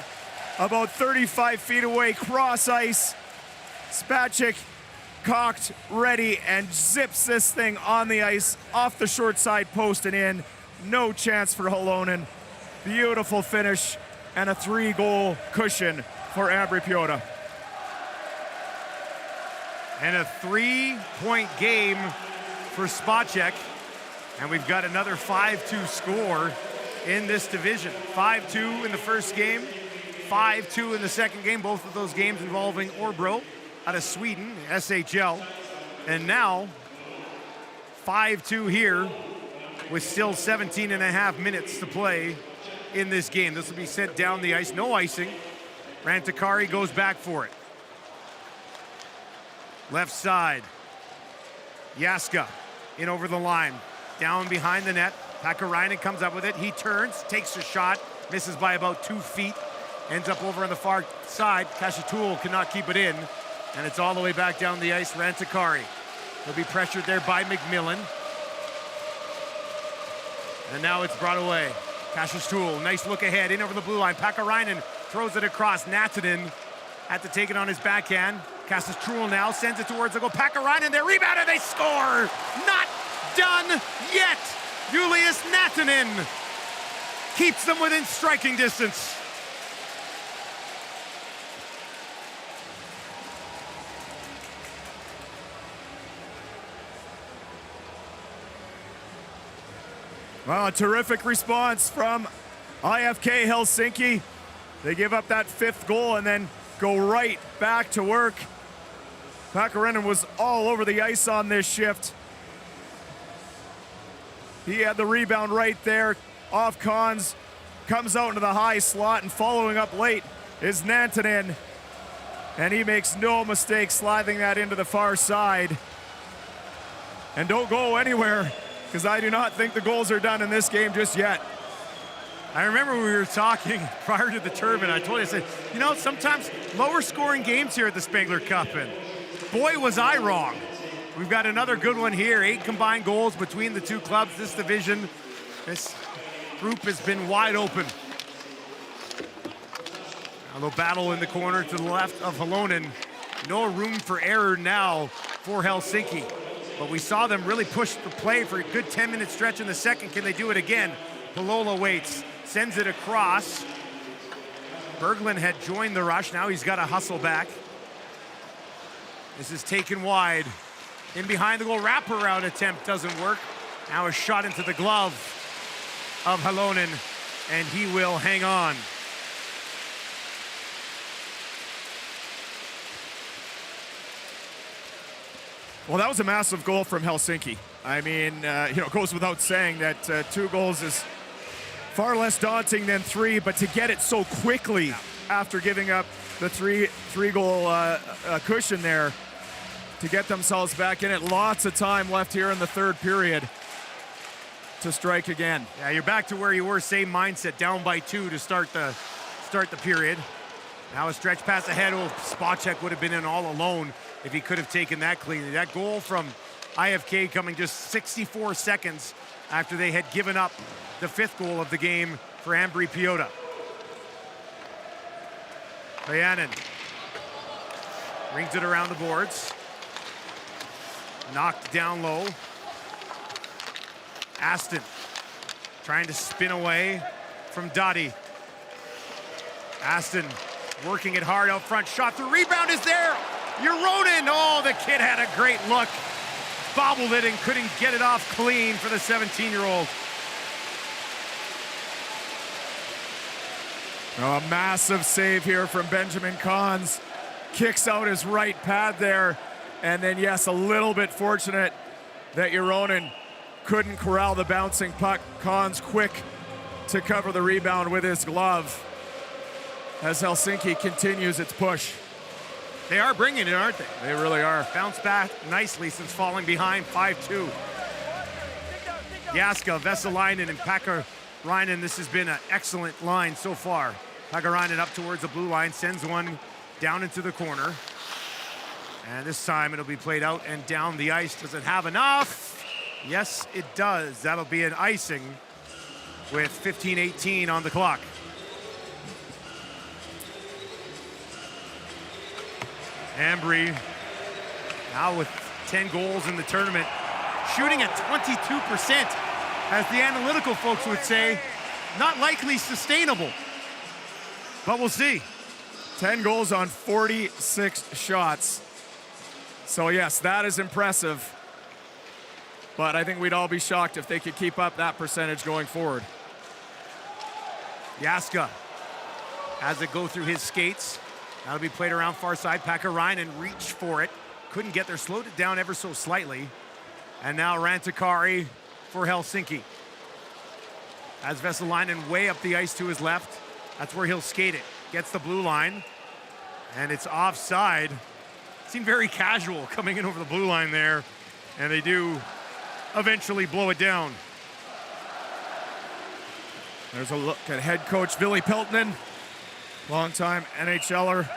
about 35 feet away, cross ice. Spacek cocked, ready, and zips this thing on the ice off the short side post and in. No chance for Halonen. Beautiful finish and a 3-goal cushion for Ambri-Piotta. And a 3-point game for Spacek. And we've got another 5-2 score in this division. 5-2 in the first game, 5-2 in the second game, both of those games involving Örebro out of Sweden, SHL. And now, 5-2 here with still 17 and a half minutes to play in this game. This will be sent down the ice, no icing. Rantakari goes back for it. Left side, Jaska in over the line, down behind the net. Pakarainen comes up with it, he turns, takes a shot, misses by about 2 feet, ends up over on the far side. Kashatul cannot keep it in, and it's all the way back down the ice. Rantakari. He'll be pressured there by McMillan. And now it's brought away. Kashatul, nice look ahead, in over the blue line. Pakarainen throws it across. Natanen had to take it on his backhand. Kashatul now sends it towards the goal. Pakarainen, they rebound and they score! Not done yet! Julius Natanen keeps them within striking distance. Well, a terrific response from IFK Helsinki. They give up that 5th goal and then go right back to work. Pakarainen was all over the ice on this shift. He had the rebound right there off Cons, comes out into the high slot, and following up late is Nantanen. And he makes no mistake sliding that into the far side. And don't go anywhere, because I do not think the goals are done in this game just yet. I remember we were talking prior to the tournament. I told you, I said, you know, sometimes lower scoring games here at the Spengler Cup, and boy was I wrong. We've got another good one here. 8 combined goals between the two clubs. This division, this group has been wide open. A little battle in the corner to the left of Halonen. No room for error now for Helsinki. But we saw them really push the play for a good 10-minute stretch in the second. Can they do it again? Palola waits, sends it across. Berglund had joined the rush. Now he's got to hustle back. This is taken wide. In behind the goal, wraparound attempt doesn't work. Now a shot into the glove of Halonen, and he will hang on. Well, that was a massive goal from Helsinki. I mean, it goes without saying that 2 goals is far less daunting than 3, but to get it so quickly after giving up the three-goal cushion there, to get themselves back in it. Lots of time left here in the 3rd period to strike again. Yeah, you're back to where you were, same mindset, down by 2 to start the period. Now a stretch pass ahead. Oh, Spacek would have been in all alone if he could have taken that cleanly. That goal from IFK coming just 64 seconds after they had given up the 5th goal of the game for Ambri-Piotta. Rhiannon rings it around the boards. Knocked down low. Aston trying to spin away from Dottie. Aston working it hard out front. Shot, the rebound is there. Euronen, oh, the kid had a great look. Bobbled it and couldn't get it off clean for the 17-year-old. Oh, a massive save here from Benjamin Cons. Kicks out his right pad there. And then, yes, a little bit fortunate that Euronen couldn't corral the bouncing puck. Cons quick to cover the rebound with his glove as Helsinki continues its push. They are bringing it, aren't they? They really are. Bounce back nicely since falling behind 5-2. Jaska, Vesalainen, and Pakarainen. This has been an excellent line so far. Pakarainen up towards the blue line, sends one down into the corner. And this time it'll be played out and down the ice. Does it have enough? Yes, it does. That'll be an icing with 15:18 on the clock. Ambri now with 10 goals in the tournament, shooting at 22%, as the analytical folks would say. Not likely sustainable, but we'll see. 10 goals on 46 shots. So yes, that is impressive. But I think we'd all be shocked if they could keep up that percentage going forward. Jaska has it go through his skates. That'll be played around far side. Pakarainen reached for it. Couldn't get there, slowed it down ever so slightly. And now Rantakari for Helsinki. As Vesalainen way up the ice to his left. That's where he'll skate it. Gets the blue line. And it's offside. Seemed very casual coming in over the blue line there. And they do eventually blow it down. There's a look at head coach Ville Peltonen, longtime NHLer,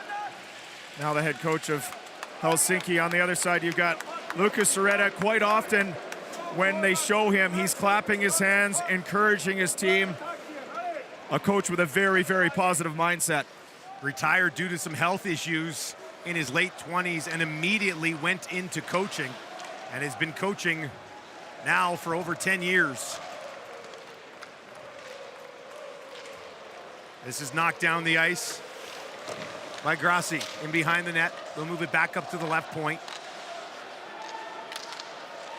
now the head coach of Helsinki. On the other side, you've got Lucas Soretta. Quite often when they show him, he's clapping his hands, encouraging his team. A coach with a very, very positive mindset. Retired due to some health issues in his late 20s and immediately went into coaching and has been coaching now for over 10 years. This is knocked down the ice by Grassi in behind the net. They'll move it back up to the left point.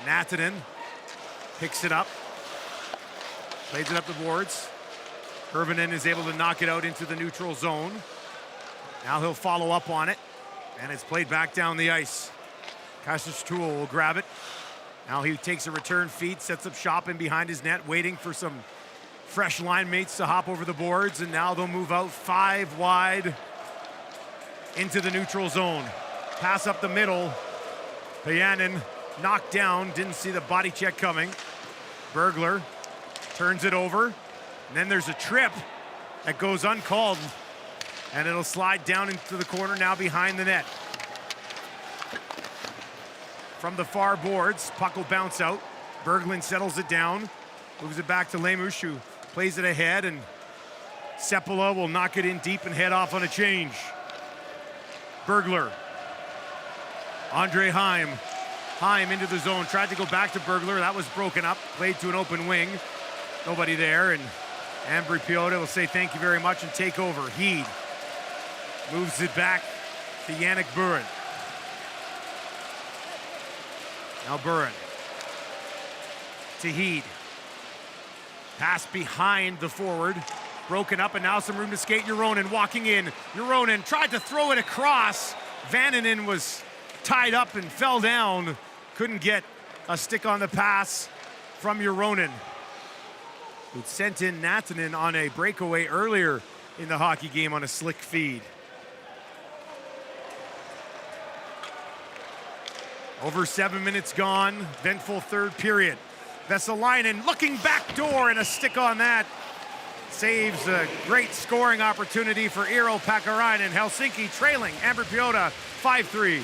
Natanen picks it up, plays it up the boards. Hirvonen is able to knock it out into the neutral zone. Now he'll follow up on it, and it's played back down the ice. Kasich-Tuul will grab it. Now he takes a return feed, sets up shop in behind his net, waiting for some fresh line mates to hop over the boards, and now they'll move out 5 wide into the neutral zone. Pass up the middle. Payanen knocked down, didn't see the body check coming. Bergler turns it over, and then there's a trip that goes uncalled, and it'll slide down into the corner now behind the net. From the far boards, puck will bounce out. Berglund settles it down, moves it back to Lemush, who plays it ahead, and Seppala will knock it in deep and head off on a change. Bergler. Andre Heim. Heim into the zone, tried to go back to Bergler. That was broken up, played to an open wing. Nobody there, and Ambri-Piotta will say thank you very much and take over. Heed moves it back to Yannick Buren. Now Buren to Heed. Pass behind the forward. Broken up, and now some room to skate. Juronen walking in. Juronen tried to throw it across. Vananen was tied up and fell down. Couldn't get a stick on the pass from Juronen, who sent in Natanen on a breakaway earlier in the hockey game on a slick feed. Over 7 minutes gone, eventful third period. Vesalainen looking back door, and a stick on that saves a great scoring opportunity for Eero Pakarainen. Helsinki trailing Ambri-Piotta 5-3.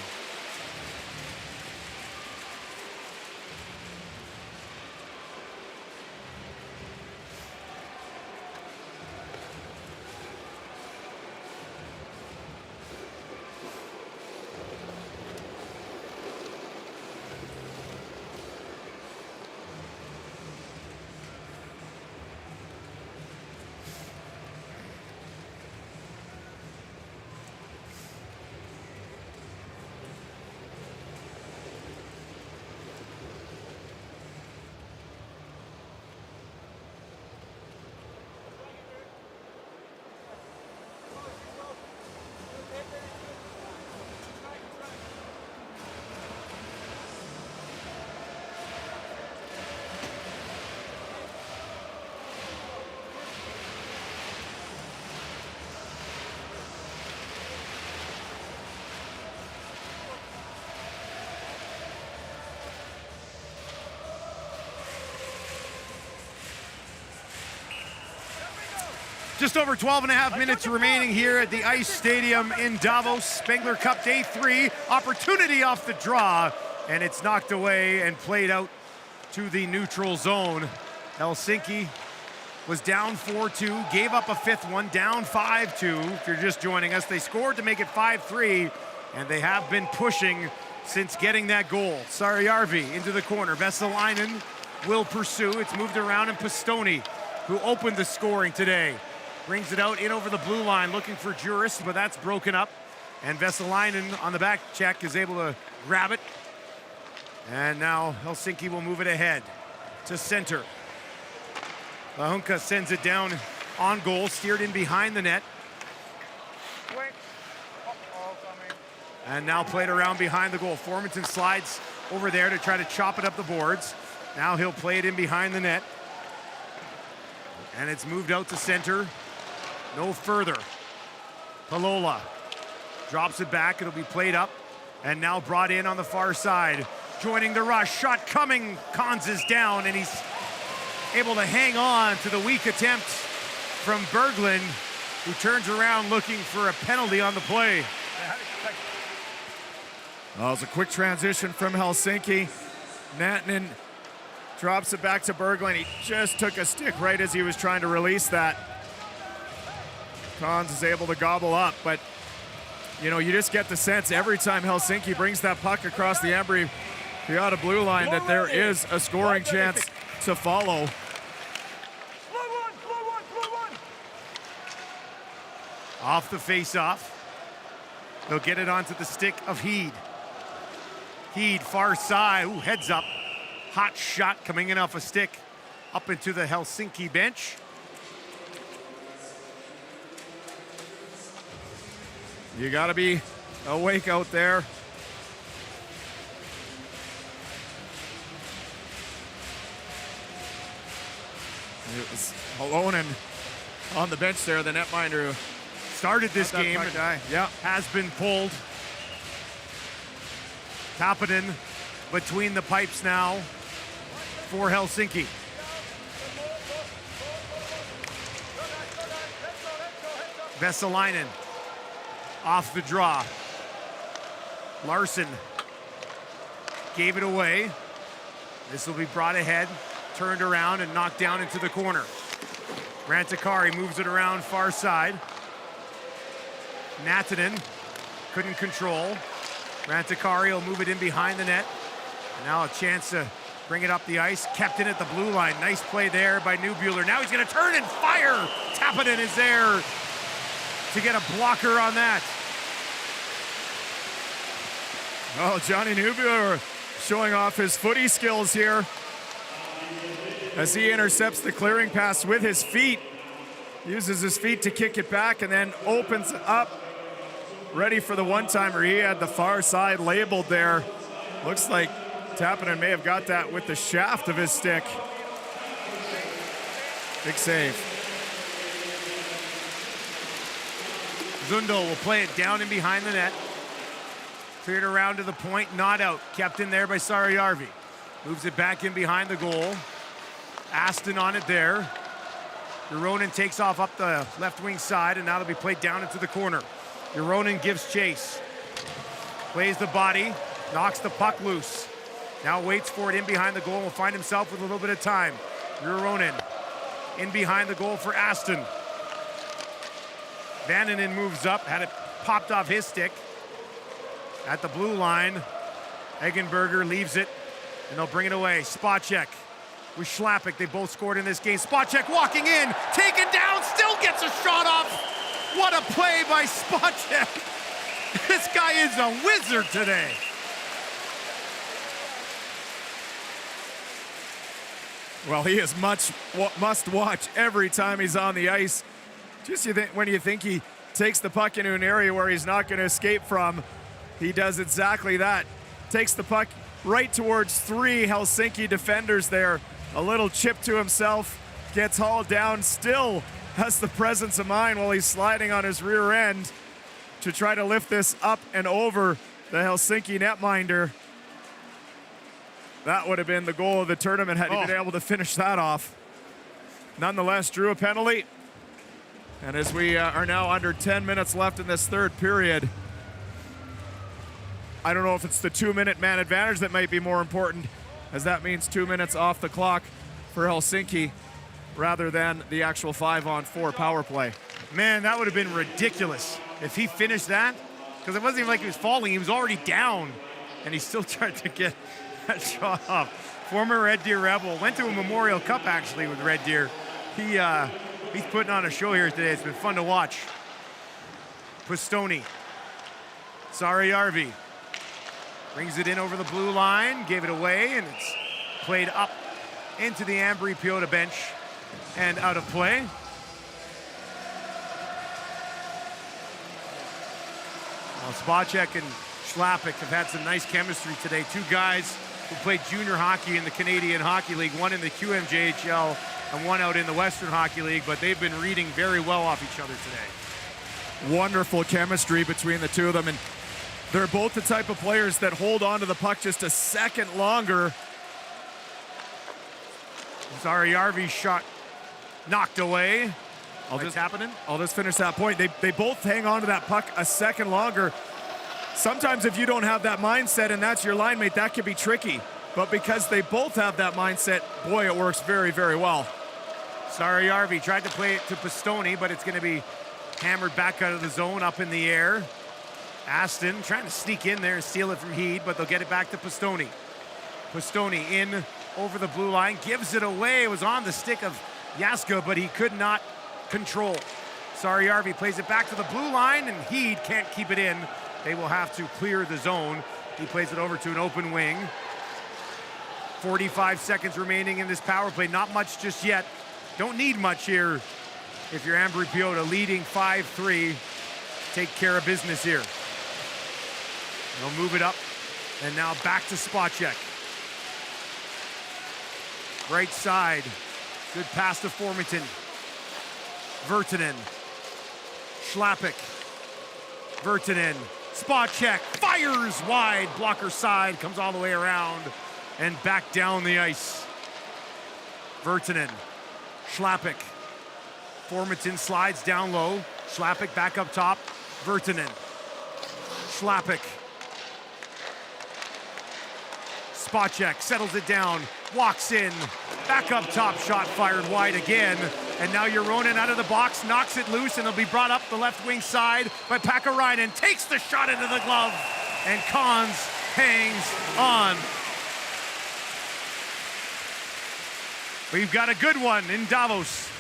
Just over 12 and a half minutes remaining here at the Ice Stadium in Davos. Spengler Cup Day 3, opportunity off the draw, and it's knocked away and played out to the neutral zone. Helsinki was down 4-2, gave up a fifth one, down 5-2. If you're just joining us, they scored to make it 5-3, and they have been pushing since getting that goal. Sarjärvi into the corner. Vesalainen will pursue. It's moved around, and Pistoni, who opened the scoring today, brings it out in over the blue line, looking for Juris, but that's broken up. And Vesalainen on the back check is able to grab it. And now Helsinki will move it ahead to center. Lahunka sends it down on goal, steered in behind the net. And now played around behind the goal. Formanton slides over there to try to chop it up the boards. Now he'll play it in behind the net. And it's moved out to center. No further. Palola drops it back. It'll be played up. And now brought in on the far side. Joining the rush. Shot coming. Cons is down, and he's able to hang on to the weak attempt from Berglund, who turns around looking for a penalty on the play. Well, it was a quick transition from Helsinki. Natanen drops it back to Berglund. He just took a stick right as he was trying to release that. Cons is able to gobble up, but you know, you just get the sense every time Helsinki brings that puck across the Ambri-Piotta blue line that there is a scoring chance to follow. Off the face-off. They'll get it onto the stick of Heed. Heed, far side, ooh, heads up. Hot shot coming in off a stick up into the Helsinki bench. You gotta be awake out there. It was Halonen on the bench there, the netminder who Started this game, yeah, has been pulled. Tapanen between the pipes now for Helsinki. Vesalainen off the draw. Larson gave it away. This will be brought ahead, turned around and knocked down into the corner. Rantakari moves it around far side. Natanen couldn't control. Rantakari will move it in behind the net. And now a chance to bring it up the ice. Kept in at the blue line. Nice play there by Newbuehler. Now he's going to turn and fire. Tapanen is there to get a blocker on that. Oh, Johnny Newbuehler showing off his footy skills here as he intercepts the clearing pass with his feet. Uses his feet to kick it back and then opens up. Ready for the one-timer. He had the far side labeled there. Looks like Tapanen may have got that with the shaft of his stick. Big save. Zundel will play it down in behind the net. Cleared around to the point, not out. Kept in there by Sarajärvi. Moves it back in behind the goal. Aston on it there. Juronen takes off up the left wing side, and now it'll be played down into the corner. Juronen gives chase. Plays the body, knocks the puck loose. Now waits for it in behind the goal and will find himself with a little bit of time. Juronen in behind the goal for Aston. Vananen moves up, had it popped off his stick. At the blue line, Eggenberger leaves it, and they'll bring it away. Spot check with Schlappick. They both scored in this game. Spot check walking in, taken down, still gets a shot off. What a play by Spacek. This guy is a wizard today. Well, he is must watch every time he's on the ice. Just when you think he takes the puck into an area where he's not going to escape from, he does exactly that. Takes the puck right towards three Helsinki defenders there. A little chip to himself, gets hauled down, still has the presence of mind while he's sliding on his rear end to try to lift this up and over the Helsinki netminder. That would have been the goal of the tournament had he been able to finish that off. Nonetheless, drew a penalty. And as we are now under 10 minutes left in this third period, I don't know if it's the 2-minute man advantage that might be more important, as that means 2 minutes off the clock for Helsinki rather than the actual 5-on-4 power play. Man, that would have been ridiculous if he finished that, because it wasn't even like he was falling. He was already down, and he still tried to get that shot off. Former Red Deer Rebel, went to a Memorial Cup actually with Red Deer. He's putting on a show here today. It's been fun to watch. Pistoni Saarijarvi brings it in over the blue line, gave it away, and it's played up into the Ambri-Piotta bench and out of play. Well, Spacek and Schlappick have had some nice chemistry today. Two guys who played junior hockey in the Canadian Hockey League, one in the QMJHL and one out in the Western Hockey League, but they've been reading very well off each other today. Wonderful chemistry between the two of them, and they're both the type of players that hold on to the puck just a second longer. Saarijarvi's shot knocked away. I'll just finish that point. They both hang on to that puck a second longer. Sometimes if you don't have that mindset and that's your line mate, that can be tricky. But because they both have that mindset, boy, it works very, very well. Saarijarvi tried to play it to Pistone, but it's going to be hammered back out of the zone, up in the air. Aston trying to sneak in there and steal it from Heed, but they'll get it back to Pistone. Pistone in over the blue line, gives it away. It was on the stick of Jaska, but he could not control. Saarijarvi plays it back to the blue line, and Heed can't keep it in. They will have to clear the zone. He plays it over to an open wing. 45 seconds remaining in this power play. Not much just yet. Don't need much here if you're Ambri-Piotta, leading 5-3. Take care of business here. They'll move it up, and now back to Spacek. Right side, good pass to Formenton. Virtanen, Schlappick, Virtanen, Spacek fires wide, blocker side, comes all the way around and back down the ice. Virtanen, Schlappick, Formenton slides down low, Schlappick back up top, Virtanen, Schlappick, Spacek settles it down, walks in, back up top, shot fired wide again, and now Juronen out of the box, knocks it loose, and it'll be brought up the left wing side by Pakarainen, takes the shot into the glove, and Cons hangs on. We've got a good one in Davos.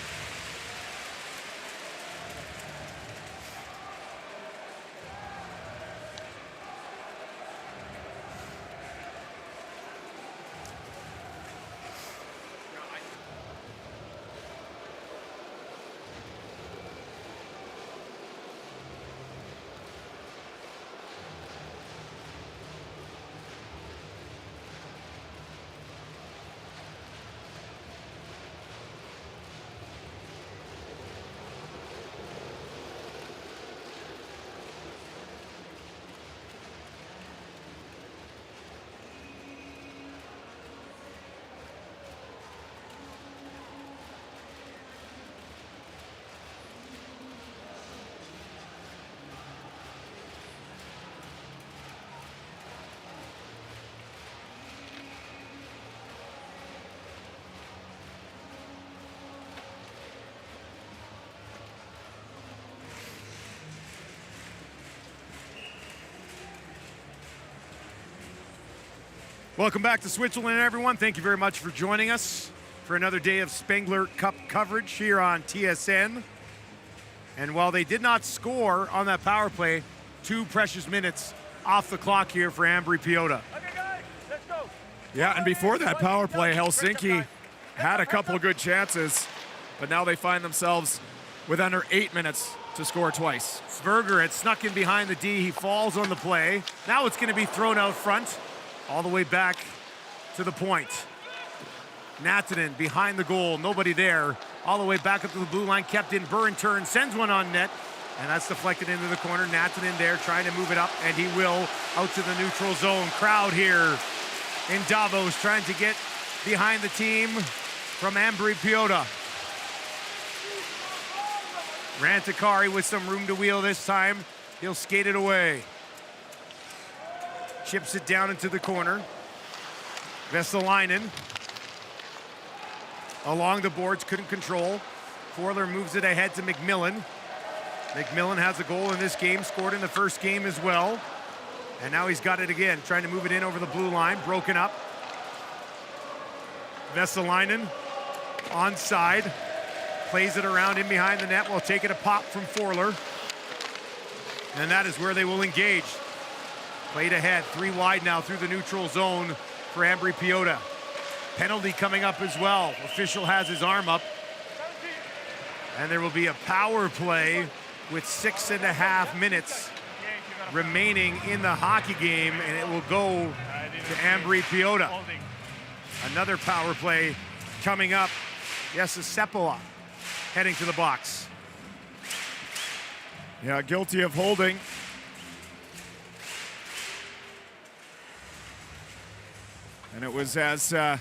Welcome back to Switzerland, everyone. Thank you very much for joining us for another day of Spengler Cup coverage here on TSN. And while they did not score on that power play, 2 precious minutes off the clock here for Ambri-Piotta. Okay, guys, let's go. Yeah, and before that power play, Helsinki had a couple of good chances, but now they find themselves with under 8 minutes to score twice. Sverger had snuck in behind the D. He falls on the play. Now it's going to be thrown out front, all the way back to the point. Natanen behind the goal, nobody there. All the way back up to the blue line, kept in. Burn turn, sends one on net, and that's deflected into the corner. Natanen there trying to move it up, and he will out to the neutral zone. Crowd here in Davos trying to get behind the team from Ambri-Piotta. Rantakari with some room to wheel this time. He'll skate it away. Chips it down into the corner. Vesalainen along the boards, couldn't control. Forler moves it ahead to McMillan. McMillan has a goal in this game, scored in the first game as well. And now he's got it again, trying to move it in over the blue line, broken up. Vesalainen onside, plays it around in behind the net while taking a pop from Forler. And that is where they will engage. Played ahead, 3 wide now through the neutral zone for Ambri-Piotta. Penalty coming up as well. Official has his arm up. And there will be a power play with 6.5 minutes remaining in the hockey game, and it will go to Ambri-Piotta. Another power play coming up. Yes, Sepala heading to the box. Yeah, guilty of holding. And it was as the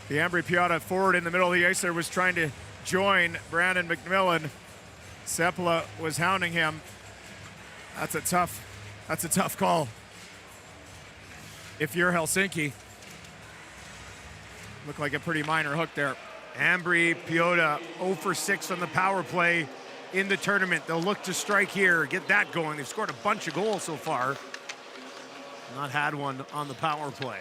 Ambri-Piotta forward in the middle of the ice there was trying to join Brandon McMillan. Sepala was hounding him. That's a tough call. If you're Helsinki, looked like a pretty minor hook there. Ambri-Piotta 0 for 6 on the power play in the tournament. They'll look to strike here, get that going. They've scored a bunch of goals so far. Not had one on the power play.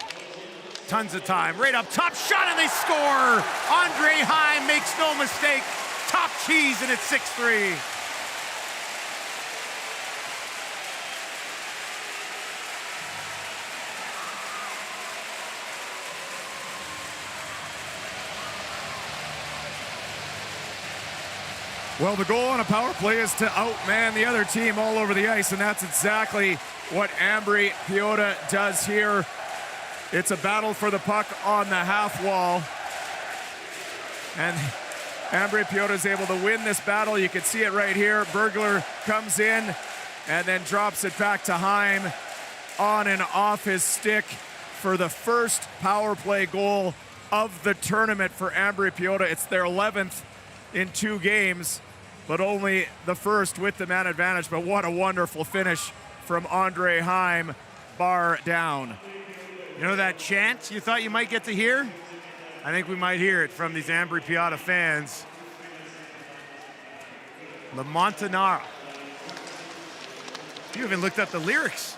Tons of time, right up top, shot, and they score! Andre Heim makes no mistake. Top cheese, and it's 6-3. Well, the goal on a power play is to outman the other team all over the ice, and that's exactly what Ambri-Piotta does here. It's a battle for the puck on the half wall, and Ambri-Piotta is able to win this battle. You can see it right here. Bergler comes in and then drops it back to Heim on and off his stick for the first power play goal of the tournament for Ambri-Piotta. It's their 11th in 2 games, but only the first with the man advantage. But what a wonderful finish from Andre Heim, bar down. You know that chant you thought you might get to hear? I think we might hear it from these Ambri-Piotta fans. La Montanara. You even looked up the lyrics.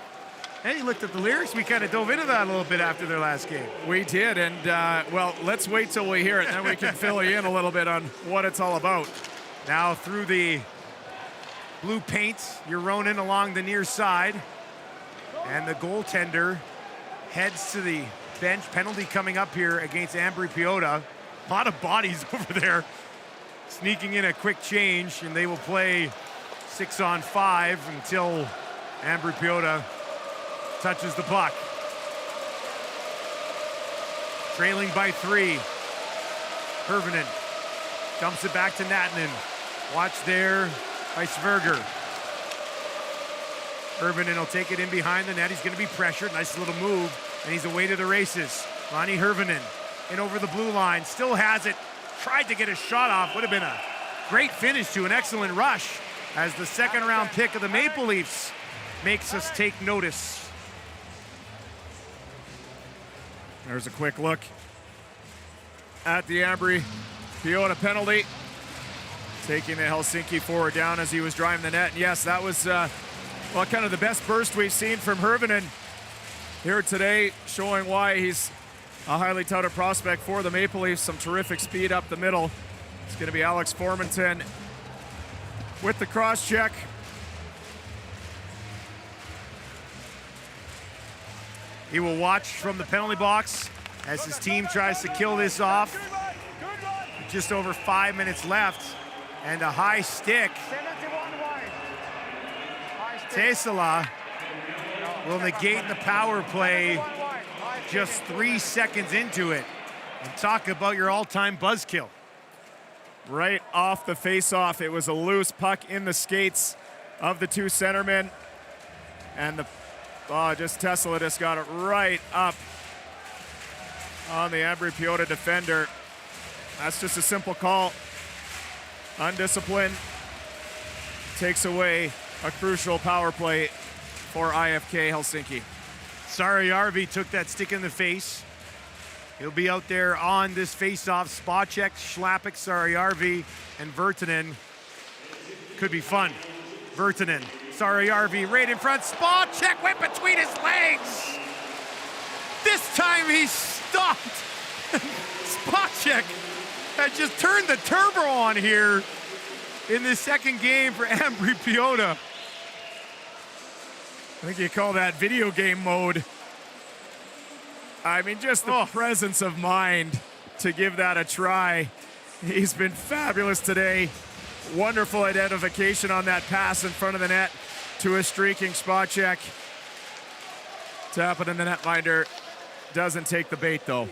Hey, you looked at the lyrics? We kind of dove into that a little bit after their last game. We did, and well, let's wait till we hear it, and then we can fill you in a little bit on what it's all about. Now through the blue paint, you're Ronan along the near side, and the goaltender heads to the bench. Penalty coming up here against Ambri-Piotta. A lot of bodies over there sneaking in a quick change, and they will play 6-on-5 until Ambri-Piotta touches the puck. Trailing by 3. Hirvonen dumps it back to Natanen. Watch there by Sverger. Hirvonen will take it in behind the net. He's going to be pressured. Nice little move, and he's away to the races. Ronnie Hirvonen in over the blue line. Still has it. Tried to get a shot off. Would have been a great finish to an excellent rush as the second-round pick of the Maple Leafs makes us take notice. There's a quick look at the Ambri-Piotta penalty, taking the Helsinki forward down as he was driving the net. And yes, that was well, kind of the best burst we've seen from Hirvonen here today, showing why he's a highly touted prospect for the Maple Leafs. Some terrific speed up the middle. It's going to be Alex Formanton with the cross check. He will watch from the penalty box as his team tries to kill this off. Just over 5 minutes left, and a high stick. Tesala will negate the power play just 3 seconds into it. And talk about your all-time buzzkill. Right off the face-off, it was a loose puck in the skates of the 2 centermen, and the Tesla just got it right up on the Ambri-Piotta defender. That's just a simple call. Undisciplined. Takes away a crucial power play for IFK Helsinki. Saariarvi took that stick in the face. He'll be out there on this face-off. Spacek, Schlappick, Saariarvi, and Virtanen. Could be fun. Virtanen. Saariarvi right in front. Spacek went between his legs. This time he stopped. Spacek had just turned the turbo on here in this second game for Ambri-Piotta. I think you call that video game mode. I mean, just the presence of mind to give that a try. He's been fabulous today. Wonderful identification on that pass in front of the net to a streaking spot check. Tap it in the netminder. Doesn't take the bait, though.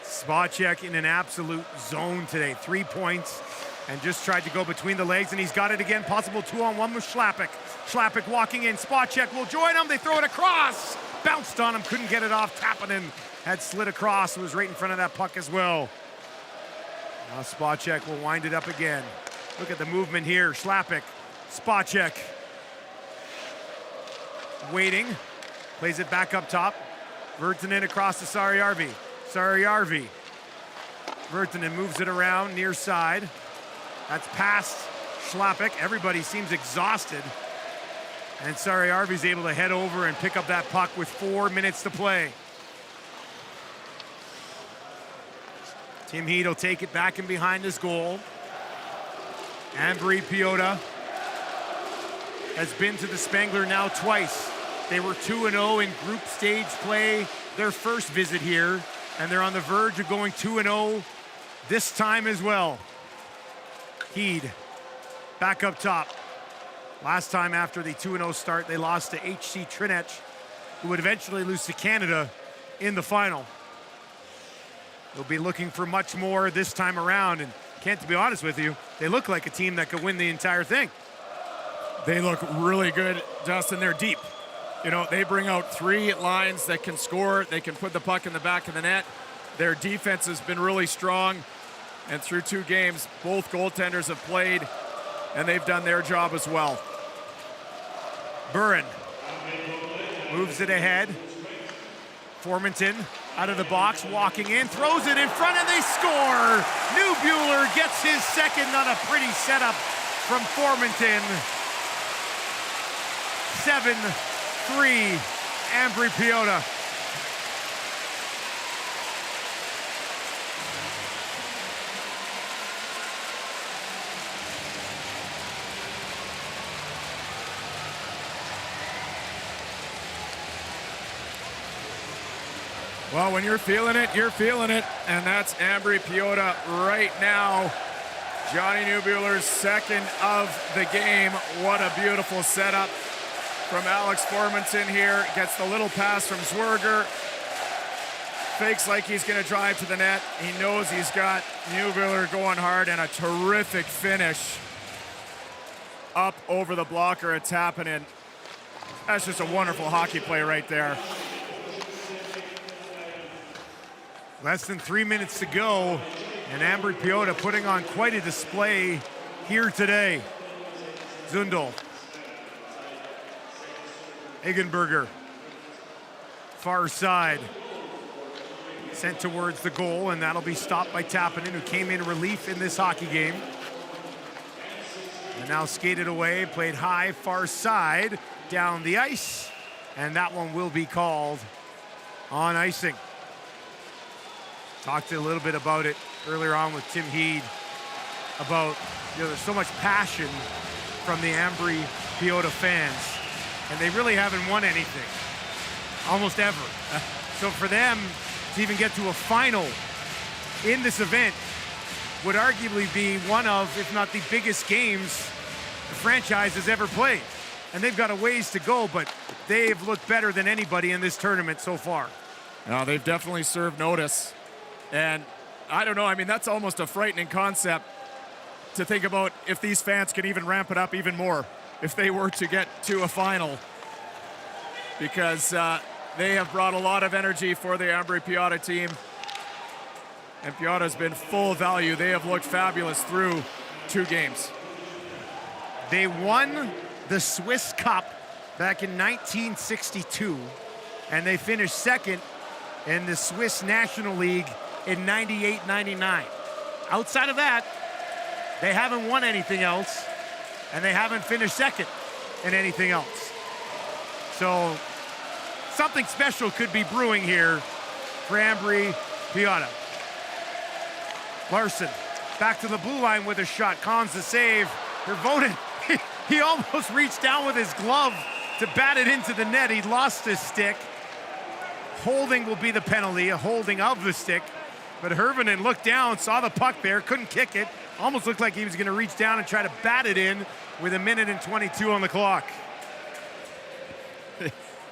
Spot check in an absolute zone today. 3 points and just tried to go between the legs, and he's got it again. Possible 2-on-1 with Schlappick. Schlappick walking in. Spot check will join him. They throw it across. Bounced on him. Couldn't get it off. Tappinen had slid across. It was right in front of that puck as well. Now spot check will wind it up again. Look at the movement here. Schlappick. Spot check. Waiting. Plays it back up top. Virtanen across to Saariarvi. Saariarvi. Virtanen moves it around near side. That's past Schlappick. Everybody seems exhausted. And Saariarvi's able to head over and pick up that puck with 4 minutes to play. Tim Heed will take it back in behind his goal. Ambri-Piotta has been to the Spengler now twice. They were 2-0 in group stage play their first visit here, and they're on the verge of going 2-0 this time as well. Heed back up top. Last time after the 2-0 start, they lost to HC Trinech, who would eventually lose to Canada in the final. They'll be looking for much more this time around, and Kent, to be honest with you, they look like a team that could win the entire thing. They look really good, Dustin. They're deep. You know, they bring out 3 lines that can score. They can put the puck in the back of the net. Their defense has been really strong, and through 2 games, both goaltenders have played, and they've done their job as well. Buren moves it ahead. Formanton out of the box, walking in, throws it in front, and they score! Newbuehler gets his second on a pretty setup from Formanton. 7-3, Ambri-Piotta. Well, when you're feeling it, you're feeling it. And that's Ambri-Piotta right now. Johnny Newbuehler's second of the game. What a beautiful setup from Alex Formanton here. Gets the little pass from Zwerger. Fakes like he's going to drive to the net. He knows he's got Newbuehler going hard, and a terrific finish up over the blocker at Tappinen. That's just a wonderful hockey play right there. Less than 3 minutes to go, and Ambri-Piotta putting on quite a display here today. Zundel. Eggenberger. Far side. Sent towards the goal, and that'll be stopped by Tappinen, who came in relief in this hockey game. And now skated away, played high, far side, down the ice, and that one will be called on icing. Talked a little bit about it earlier on with Tim Heed about, you know, there's so much passion from the Ambri-Piotta fans, and they really haven't won anything, almost ever. So for them to even get to a final in this event would arguably be one of, if not the biggest games the franchise has ever played. And they've got a ways to go, but they've looked better than anybody in this tournament so far. No, they've definitely served notice. And I don't know, I mean, that's almost a frightening concept to think about if these fans can even ramp it up even more if they were to get to a final. Because they have brought a lot of energy for the Ambri-Piotta team. And Piotta's been full value. They have looked fabulous through 2 games. They won the Swiss Cup back in 1962, and they finished second in the Swiss National League in 98-99. Outside of that, they haven't won anything else, and they haven't finished second in anything else. So something special could be brewing here for Ambri-Piotta. Larson back to the blue line with a shot. Cons the save. Hervonen, He almost reached down with his glove to bat it into the net. He lost his stick. Holding will be the penalty, a holding of the stick. But Hirvonen looked down, saw the puck there, couldn't kick it. Almost looked like he was gonna reach down and try to bat it in with 1:22 on the clock.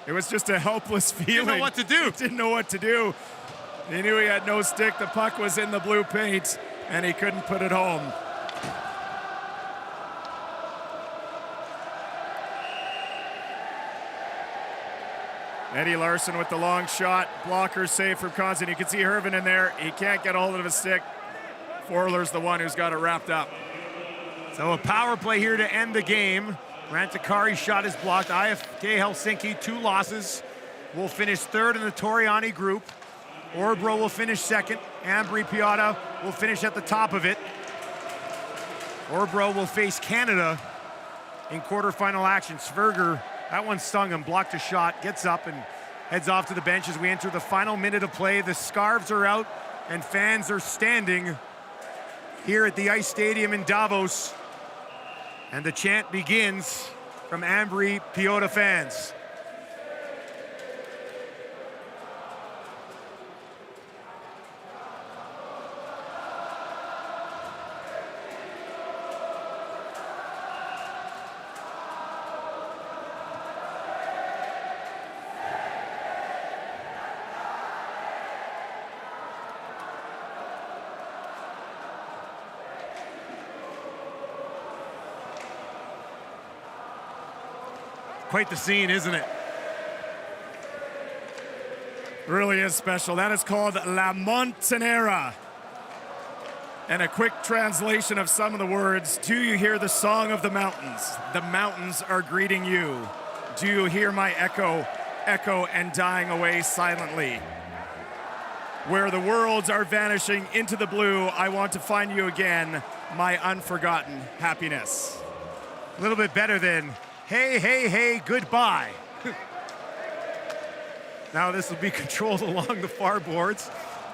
It was just a helpless feeling. Didn't know what to do. Didn't know what to do. He knew he had no stick. The puck was in the blue paint, and he couldn't put it home. Eddie Larson with the long shot. Blocker save from Konzen. You can see Hirvonen in there. He can't get a hold of his stick. Forler's the one who's got it wrapped up. So a power play here to end the game. Rantakari's shot is blocked. IFK Helsinki, 2 losses. Will finish third in the Torriani group. Orbro will finish second. Ambri-Piotta will finish at the top of it. Orbro will face Canada in quarterfinal action. Sverger, that one stung him, blocked a shot, gets up and heads off to the bench as we enter the final minute of play. The scarves are out and fans are standing here at the Ice Stadium in Davos. And the chant begins from Ambri-Piotta fans. Quite the scene, isn't it? Really is special. That is called La Montanera. And a quick translation of some of the words. Do you hear the song of the mountains? The mountains are greeting you. Do you hear my echo and dying away silently? Where the worlds are vanishing into the blue, I want to find you again, my unforgotten happiness. A little bit better than hey, hey, hey, goodbye. Now this will be controlled along the far boards.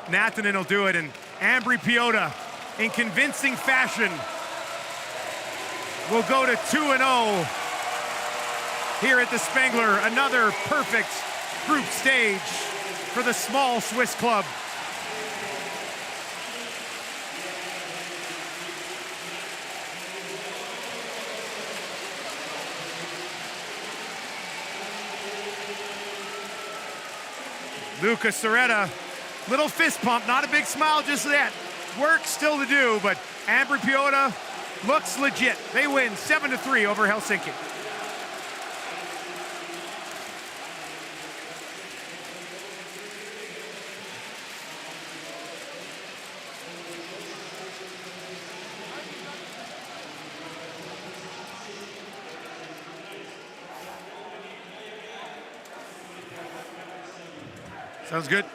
Nathanen will do it, and Ambri-Piotta, in convincing fashion, will go to 2-0 here at the Spengler. Another perfect group stage for the small Swiss club. Lucas Soretta, little fist pump, not a big smile just yet. Work still to do, but Ambri-Piotta looks legit. They win 7-3 over Helsinki. Sounds good.